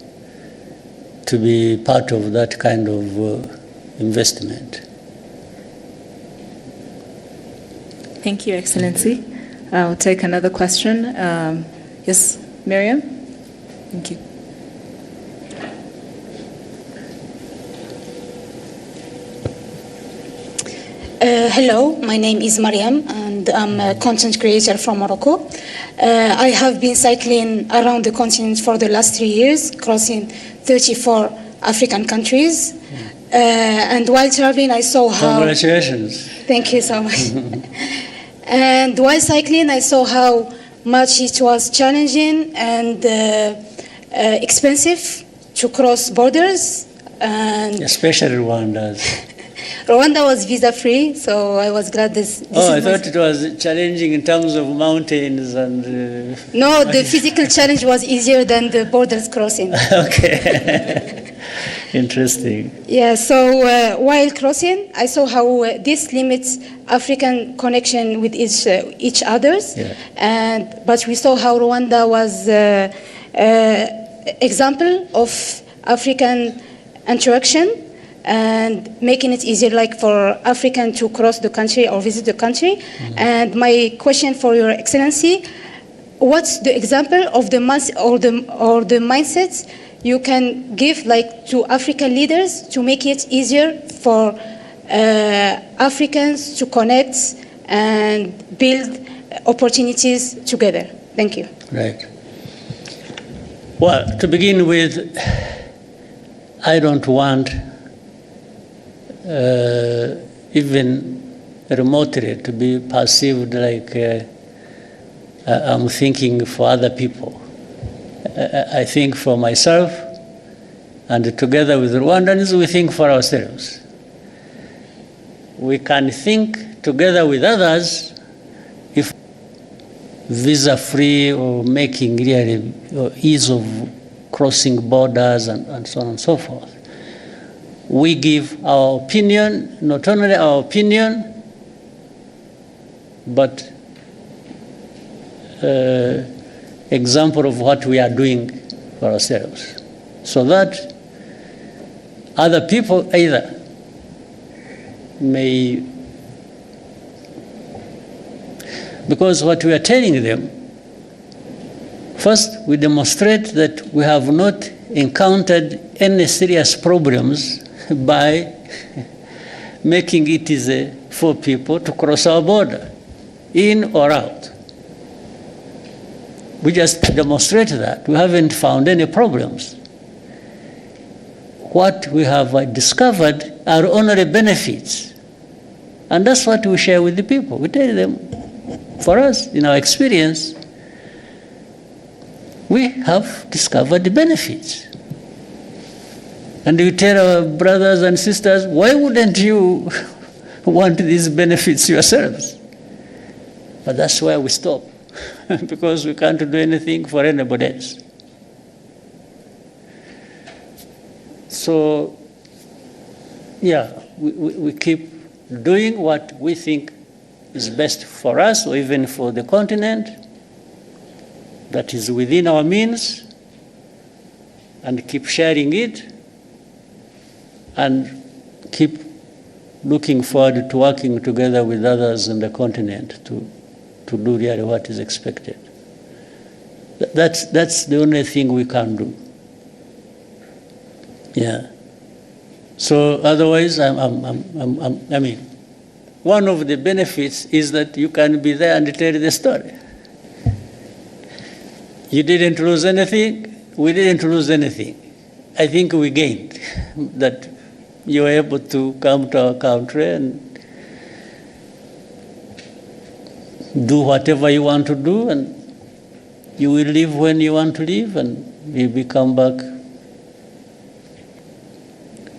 C: to be part of that kind of investment.
D: Thank you, Excellency. I'll take another question. Yes, Miriam? Thank you.
H: Hello, my name is Mariam, and I'm a content creator from Morocco. I have been cycling around the continent for the last 3 years, crossing 34 African countries. And while traveling, I saw how...
C: Congratulations.
H: Thank you so much. And while cycling, I saw how much it was challenging and expensive to cross borders. And
C: especially Rwanda's.
H: Rwanda was visa-free, so I was glad this
C: I thought it was challenging in terms of mountains and...
H: No, the physical challenge was easier than the borders crossing.
C: Okay. Interesting.
H: Yeah, so while crossing, I saw how this limits African connection with each others.
C: Yeah.
H: But we saw how Rwanda was example of African interaction and making it easier, like for African to cross the country or visit the country. Mm-hmm. And my question for Your Excellency, what's the example of the mindsets you can give, like, to African leaders to make it easier for Africans to connect and build opportunities together? Thank you.
C: Right. Well, to begin with, I don't want even remotely to be perceived like I'm thinking for other people. I think for myself, and together with Rwandans, we think for ourselves. We can think together with others if visa-free or making really ease of crossing borders and so on and so forth. We give our opinion, not only our opinion, but example of what we are doing for ourselves. So that other people either may, because what we are telling them, first we demonstrate that we have not encountered any serious problems by making it easy for people to cross our border, in or out. We just demonstrate that. We haven't found any problems. What we have discovered are only benefits. And that's what we share with the people. We tell them, for us, in our experience, we have discovered the benefits. And we tell our brothers and sisters, why wouldn't you want these benefits yourselves? But that's where we stop, because we can't do anything for anybody else. So, yeah, we keep doing what we think is best for us, or even for the continent, that is within our means, and keep sharing it, and keep looking forward to working together with others in the continent to do really what is expected. That's the only thing we can do. Yeah. So otherwise, I mean, one of the benefits is that you can be there and tell the story. You didn't lose anything, we didn't lose anything. I think we gained that you were able to come to our country and do whatever you want to do, and you will live when you want to live, and we will come back.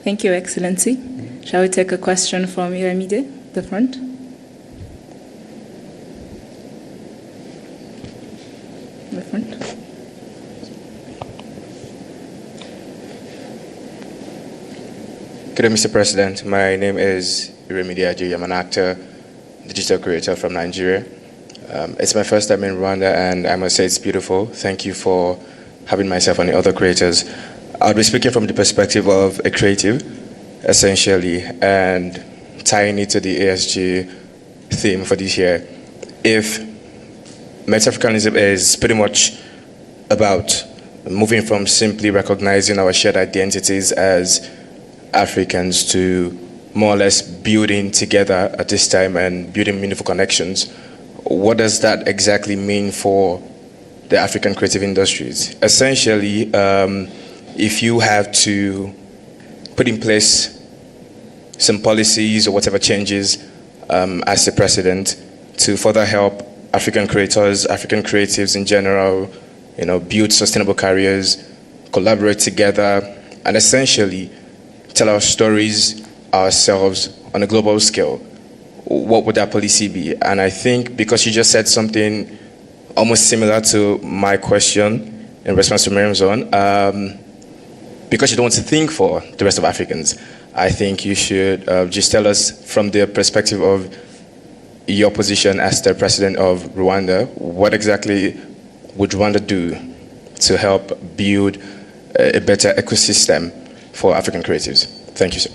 D: Thank you, Excellency. Shall we take a question from Iramide, the front? The front.
I: Good day, Mr. President. My name is Iramide Ajayi. I'm an actor, digital creator from Nigeria. It's my first time in Rwanda, and I must say it's beautiful. Thank you for having myself and the other creators. I'll be speaking from the perspective of a creative, essentially, and tying it to the ASG theme for this year. If Meta-Africanism is pretty much about moving from simply recognizing our shared identities as Africans to more or less building together at this time and building meaningful connections, what does that exactly mean for the African creative industries? Essentially, if you have to put in place some policies or whatever changes as the president to further help African creators, African creatives in general, build sustainable careers, collaborate together, and essentially tell our stories ourselves on a global scale, what would that policy be? And I think because you just said something almost similar to my question in response to Miriam's own, because you don't want to think for the rest of Africans, I think you should just tell us from the perspective of your position as the president of Rwanda, what exactly would Rwanda do to help build a better ecosystem for African creatives? Thank you, sir.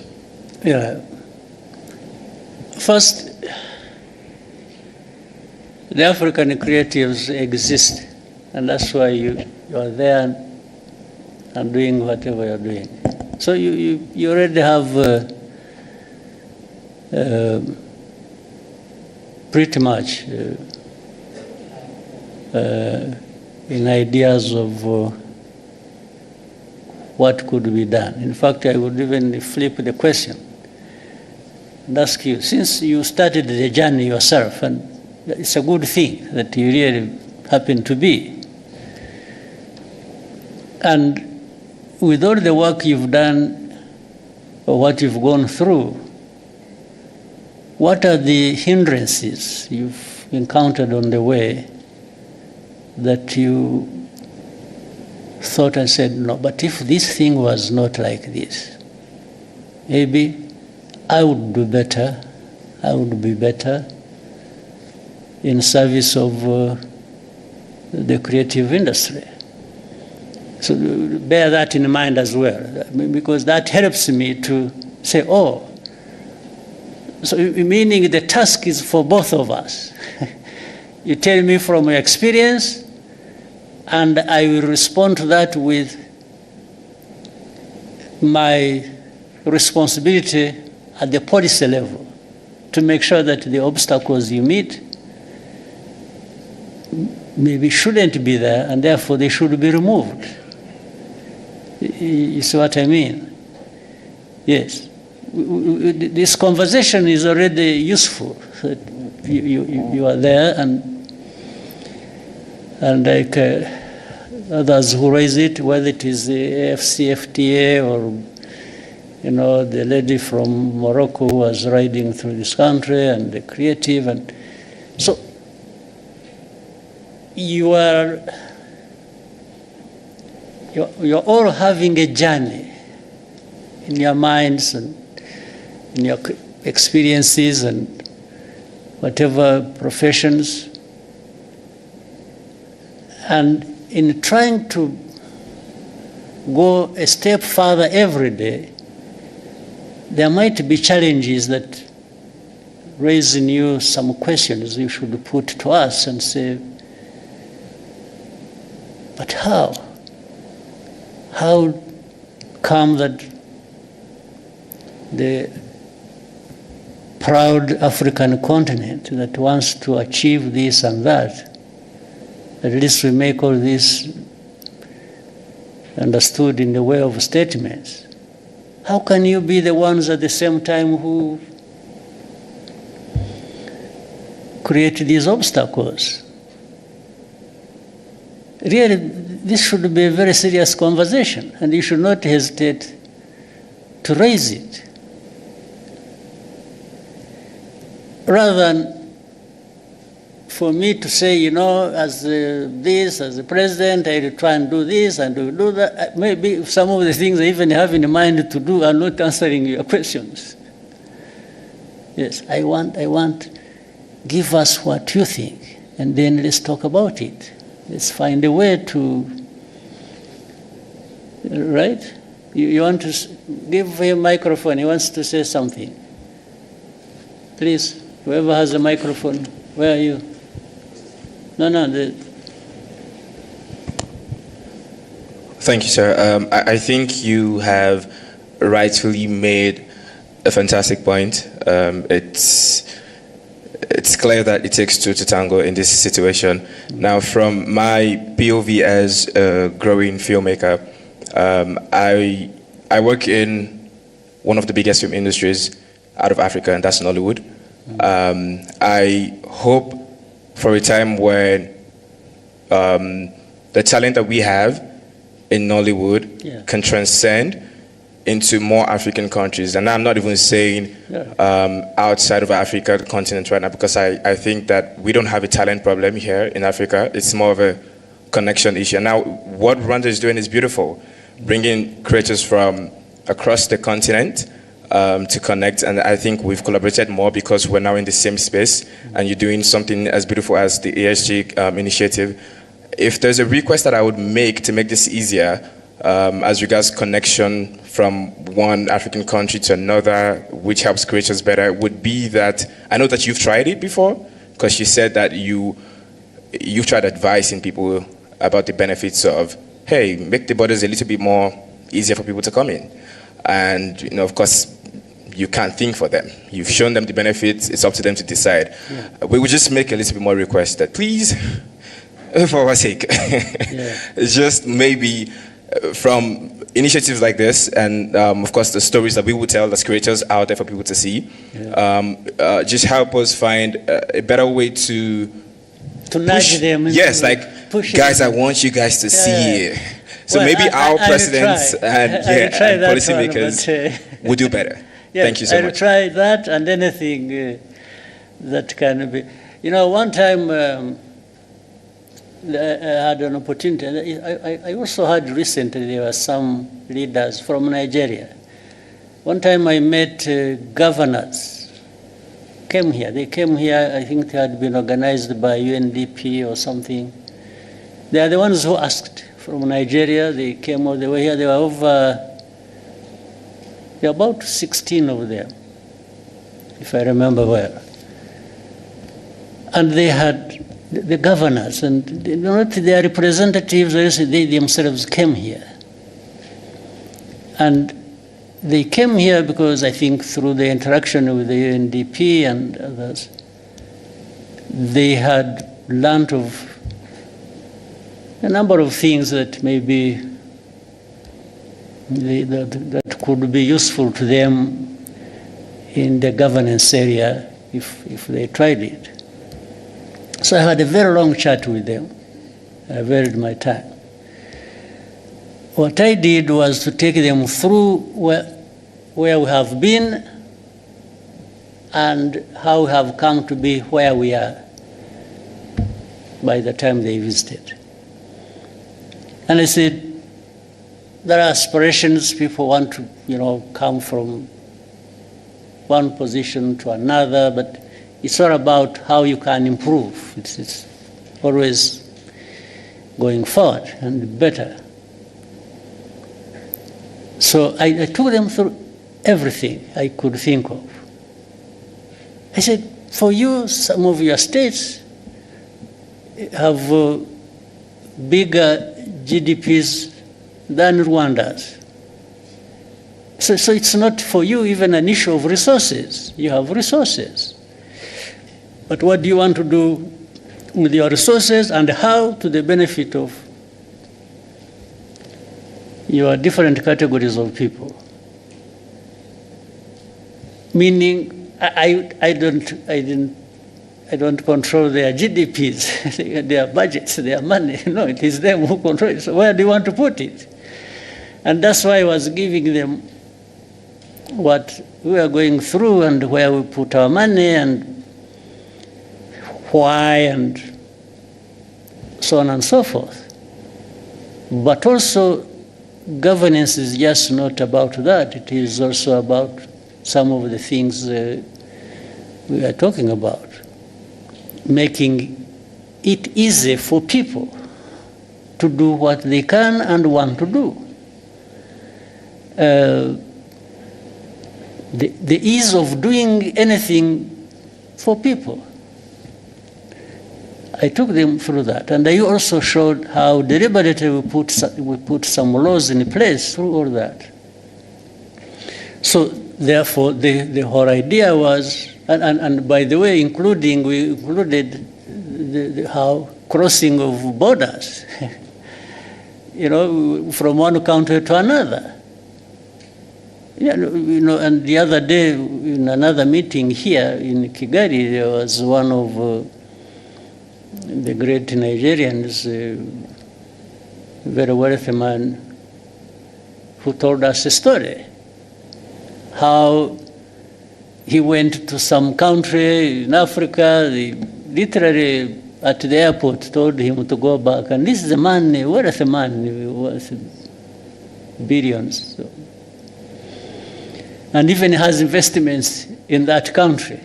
C: Yeah. First, the African creatives exist, and that's why you are there and doing whatever you're doing. So you already have pretty much in ideas of what could be done. In fact, I would even flip the question and ask you, since you started the journey yourself, and it's a good thing that you really happen to be, and with all the work you've done or what you've gone through, what are the hindrances you've encountered on the way that you thought and said, no, but if this thing was not like this, maybe I would do better, I would be better in service of the creative industry. So bear that in mind as well, because that helps me to say, oh, so meaning the task is for both of us. You tell me from your experience, and I will respond to that with my responsibility at the policy level to make sure that the obstacles you meet maybe shouldn't be there, and therefore they should be removed. You see what I mean? Yes. This conversation is already useful. You are there, and like others who raise it, whether it is the AFCFTA or the lady from Morocco who was riding through this country, and the creative, and so you're all having a journey in your minds and in your experiences and whatever professions, and in trying to go a step further every day, there might be challenges that raise in you some questions you should put to us and say, but how? How come that the proud African continent that wants to achieve this and that, at least we make all this understood in the way of statements? How can you be the ones at the same time who create these obstacles? Really, this should be a very serious conversation, and you should not hesitate to raise it. Rather than for me to say, as the president, I will try and do this and do that. Maybe some of the things I even have in mind to do are not answering your questions. Yes, I want, give us what you think, and then let's talk about it. Let's find a way to, right? You want to give him a microphone, he wants to say something. Please, whoever has a microphone, where are you? No.
I: Thank you, sir. I think you have rightfully made a fantastic point. It's clear that it takes two to tango in this situation. Now, from my POV as a growing filmmaker, I work in one of the biggest film industries out of Africa, and that's Nollywood. I hope for a time when the talent that we have in Nollywood can transcend into more African countries. And I'm not even saying outside of Africa, the continent right now, because I think that we don't have a talent problem here in Africa. It's more of a connection issue. And now what Rwanda is doing is beautiful, bringing creators from across the continent to connect, and I think we've collaborated more because we're now in the same space, and you're doing something as beautiful as the ESG initiative. If there's a request that I would make to make this easier, as regards connection from one African country to another, which helps creators better, would be that, I know that you've tried it before, because you said that you've tried advising people about the benefits of, hey, make the borders a little bit more easier for people to come in. And, of course, you can't think for them. You've shown them the benefits, it's up to them to decide. Yeah. We would just make a little bit more request that, please, for our sake, just maybe from initiatives like this, and of course the stories that we will tell as creators out there for people to see, just help us find a better way to
C: nudge them.
I: Yes, like, guys, I want you guys to see it. So maybe our presidents and policymakers would do better.
C: Yes,
I: thank you so much.
C: I'll try that and anything that can be. One time I had an opportunity. I also had recently, there were some leaders from Nigeria. One time I met governors. They came here, I think they had been organized by UNDP or something. They are the ones who asked from Nigeria. They came all the way here. There were about 16 of them, if I remember well. And they had the governors, and not their representatives, they themselves came here. And they came here because I think through the interaction with the UNDP and others, they had learned of a number of things that maybe that could be useful to them in the governance area if they tried it. So I had a very long chat with them. I varied my time. What I did was to take them through where we have been and how we have come to be where we are by the time they visited. And I said, there are aspirations, people want to, come from one position to another, but it's all about how you can improve. It's always going forward and better. So I took them through everything I could think of. I said, for you, some of your states have bigger GDPs than Rwanda's. So it's not for you even an issue of resources. You have resources. But what do you want to do with your resources and how to the benefit of your different categories of people? Meaning, I don't control their GDPs, their budgets, their money. No, it is them who control it. So where do you want to put it? And that's why I was giving them what we are going through and where we put our money and why and so on and so forth. But also, governance is just not about that. It is also about some of the things we are talking about. Making it easy for people to do what they can and want to do. The ease of doing anything for people. I took them through that, and I also showed how deliberately we put some laws in place through all that. So therefore, the whole idea was, and by the way, we included how crossing of borders, from one country to another. And the other day in another meeting here in Kigali, there was one of the great Nigerians, a very wealthy man, who told us a story, how he went to some country in Africa, they literally at the airport told him to go back, and this is a man, a wealthy man, worth billions. So. And even has investments in that country.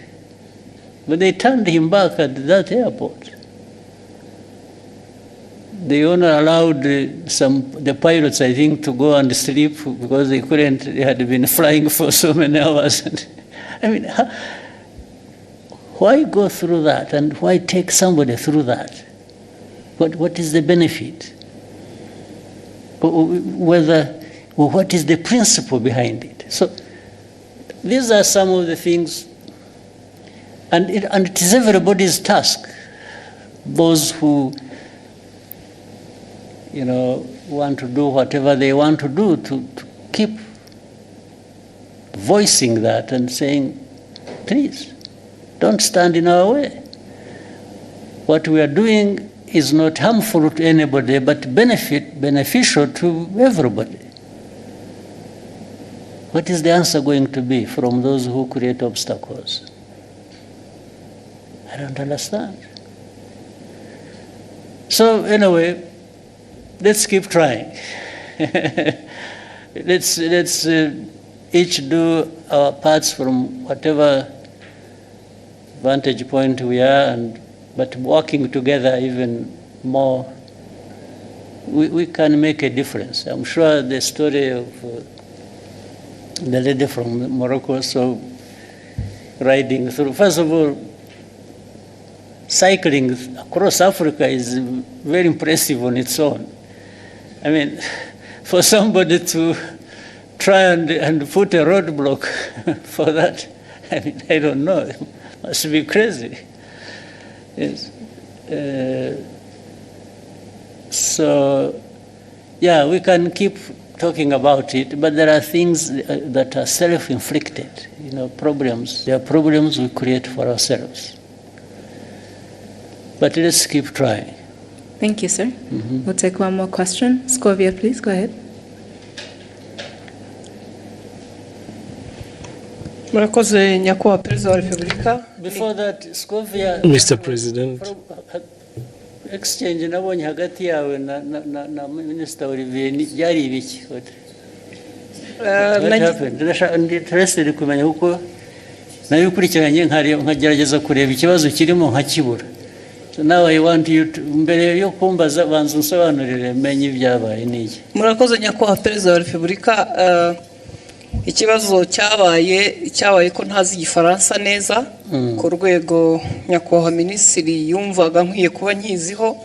C: But they turned him back at that airport. They only allowed the pilots, I think, to go and sleep because they had been flying for so many hours. I mean, why go through that and why take somebody through that? What is the benefit? What is the principle behind it? So these are some of the things, and it is everybody's task. Those who want to do whatever they want to do, to keep voicing that and saying, please, don't stand in our way. What we are doing is not harmful to anybody, but beneficial to everybody. What is the answer going to be from those who create obstacles? I don't understand. So anyway, let's keep trying. Let's each do our parts from whatever vantage point we are, but working together even more we can make a difference. I'm sure the story of the lady from Morocco, so riding through, first of all, cycling across Africa is very impressive on its own. I mean, for somebody to try and put a roadblock for that, I mean, I don't know, it must be crazy. Yes. So, yeah, we can keep talking about it, but there are things that are self-inflicted, problems. There are problems we create for ourselves. But let's keep trying.
D: Thank you, sir. We'll take one more question. Scovia, please, go ahead.
J: Murakoze nyakubahwa Perezida wa Repubulika.
C: Before that, Scovia,
J: Mr. President.
C: Exchange nabonye hagati yawe na Minister Olivier byari ibiki? Interested kumenya kuko nayo ukurikiranye nkagerageza kureba ikibazo kirimo nkakibura. So now I want you to, mbere yo kumbaza banza unsobanurire menye ibyabaye niki.
J: Murakoze nyakubahwa Perezida wa Repubulika. Ikibazo cyabaye ko ntazi igifaransa neza ku rwego nyakubahwa Minisitiri yumvaga nkwiye kuba nkiziho.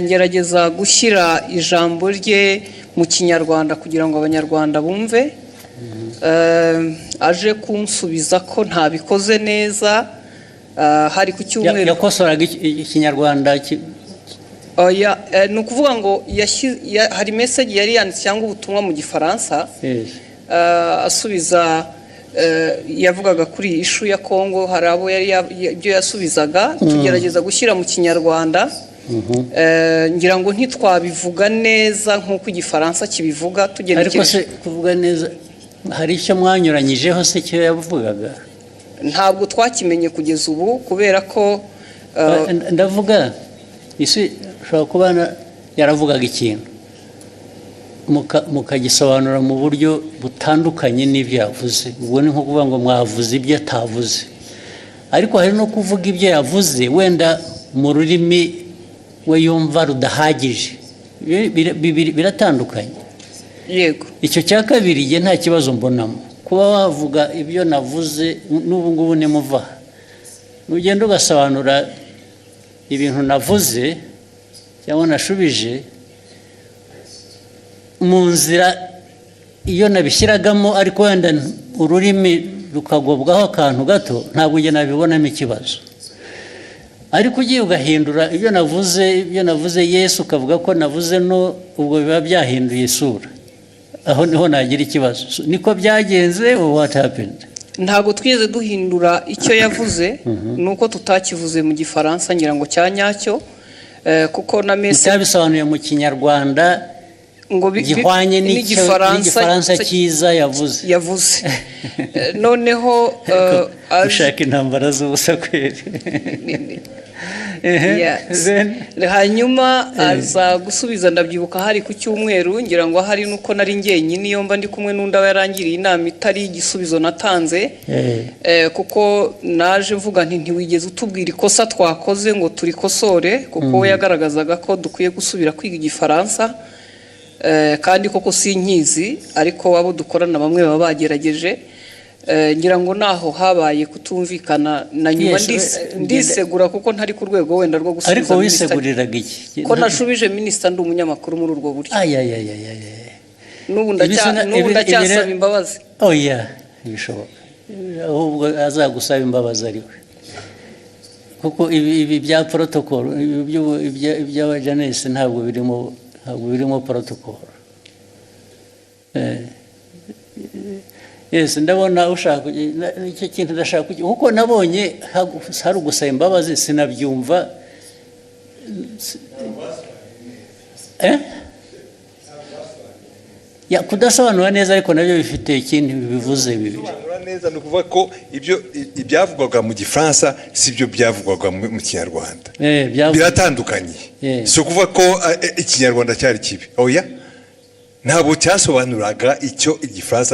J: Ngerageza gushyira ijambo rye mu Kinyarwanda kugira ngo Abanyarwanda bumve. Aje kunsubiza ko ntabikoze neza. Hari ku cyumweru
C: yakosoraga Ikinyarwanda
J: ni ukuvuga ngo hari message yari yanditse cyangwa ubutumwa mu Gifaransa. Asubiza yavugaga kuri ishu ya Kongo, hari abo yari ibyo yasubizaga tugerageza gushyira mu Kinyarwanda. Ngira ngo ntitwabivuga neza nk'uko Igifaransa kibivuga tugenekereje.
C: Ariko se kuvuga neza hari icyo mwanyuranyijeho se cyo yavugaga?
J: Ntabwo twakimenye kugeza ubu kubera ko
C: ndavuga isi ushobora kuba yaravugaga ikintu mukagisobanura mu buryo butandukanye n'ibyo yavuze. Ubwo ni nko kuvuga ngo mwavuze ibyo atavuze, ariko hari no kuvuga ibyo yavuze wenda mu rurimi we yumva rudahagije. Biratandukanye.
J: Yego.
C: Icyo cya kabiri nge nta kibazo mbonamo kuba wavuga ibyo navuze. N'ubu ngubu nimuva nugenda ugasobanura ibintu navuze cyangwa nashubije mu nzira iyo nabishyiragamo, ariko wenda ururimi rukagobwaho akantu gato, ntabwo nge nabibonamo ikibazo. Ariko ugiye ugahindura ibyo navuze Yesu ukavuga ko navuze no, ubwo biba byahinduye isura. Aho niho nagira ikibazo. Niko byagenze or what happened?
J: Ntabwo twigeze duhindura icyo yavuze, nuko tutakivuze mu Gifaransa ngira ngo cyanyacyo, kuko na message
C: utabisobanuye mu Kinyarwanda ngo gihwanye n'Igifaransa cyiza yavuze. Noneho ushaka intambara z'ubusa kweri.
J: Hanyuma aza gusubiza, ndabyibuka hari ku cyumweru, ngira ngo hari nuko nari njyenyine iyo mba ndi kumwe n'undi yarangiriye inama itari igisubizo natanze. Kuko naje mvuga nti ntiwigeze utubwira ikosa twakoze ngo turikosore, kuko we yagaragazaga ko dukwiye gusubira kwiga Igifaransa. Kandi koko sinkizi, ariko abo dukorana bamwe baba bagerageje. Ngira ngo naho habaye kutumvikana na nyuma ndisegura kuko ntari ku rwego wenda rwo gusubiza.
C: Ariko wiseguriraga iki?
J: Ko nashubije Minisitiri ndi umunyamakuru muri urwo buryo. N'ubu ndacyasaba imbabazi.
C: Bishoboka. Ahubwo azagusaba imbabazi ariwe. Kuko ibi bya protocol ibya Janesse ntabwo birimo protocol. Yes, ndabona ushaka icyo kintu ndashaka kuko nabonye hari ugusaba imbabazi sinabyumva. Kudasobanura neza ariko nabyo bifite ikintu bivuze bibiri.
K: Neza ni ukuvuga ko ibyavugwaga mu Gifaransa si byo byavugwaga mu Kinyarwanda. Biratandukanye. Si ukuvuga ko Ikinyarwanda cyari kibi. Oya, ntabwo cyasobanuraga icyo Igifaransa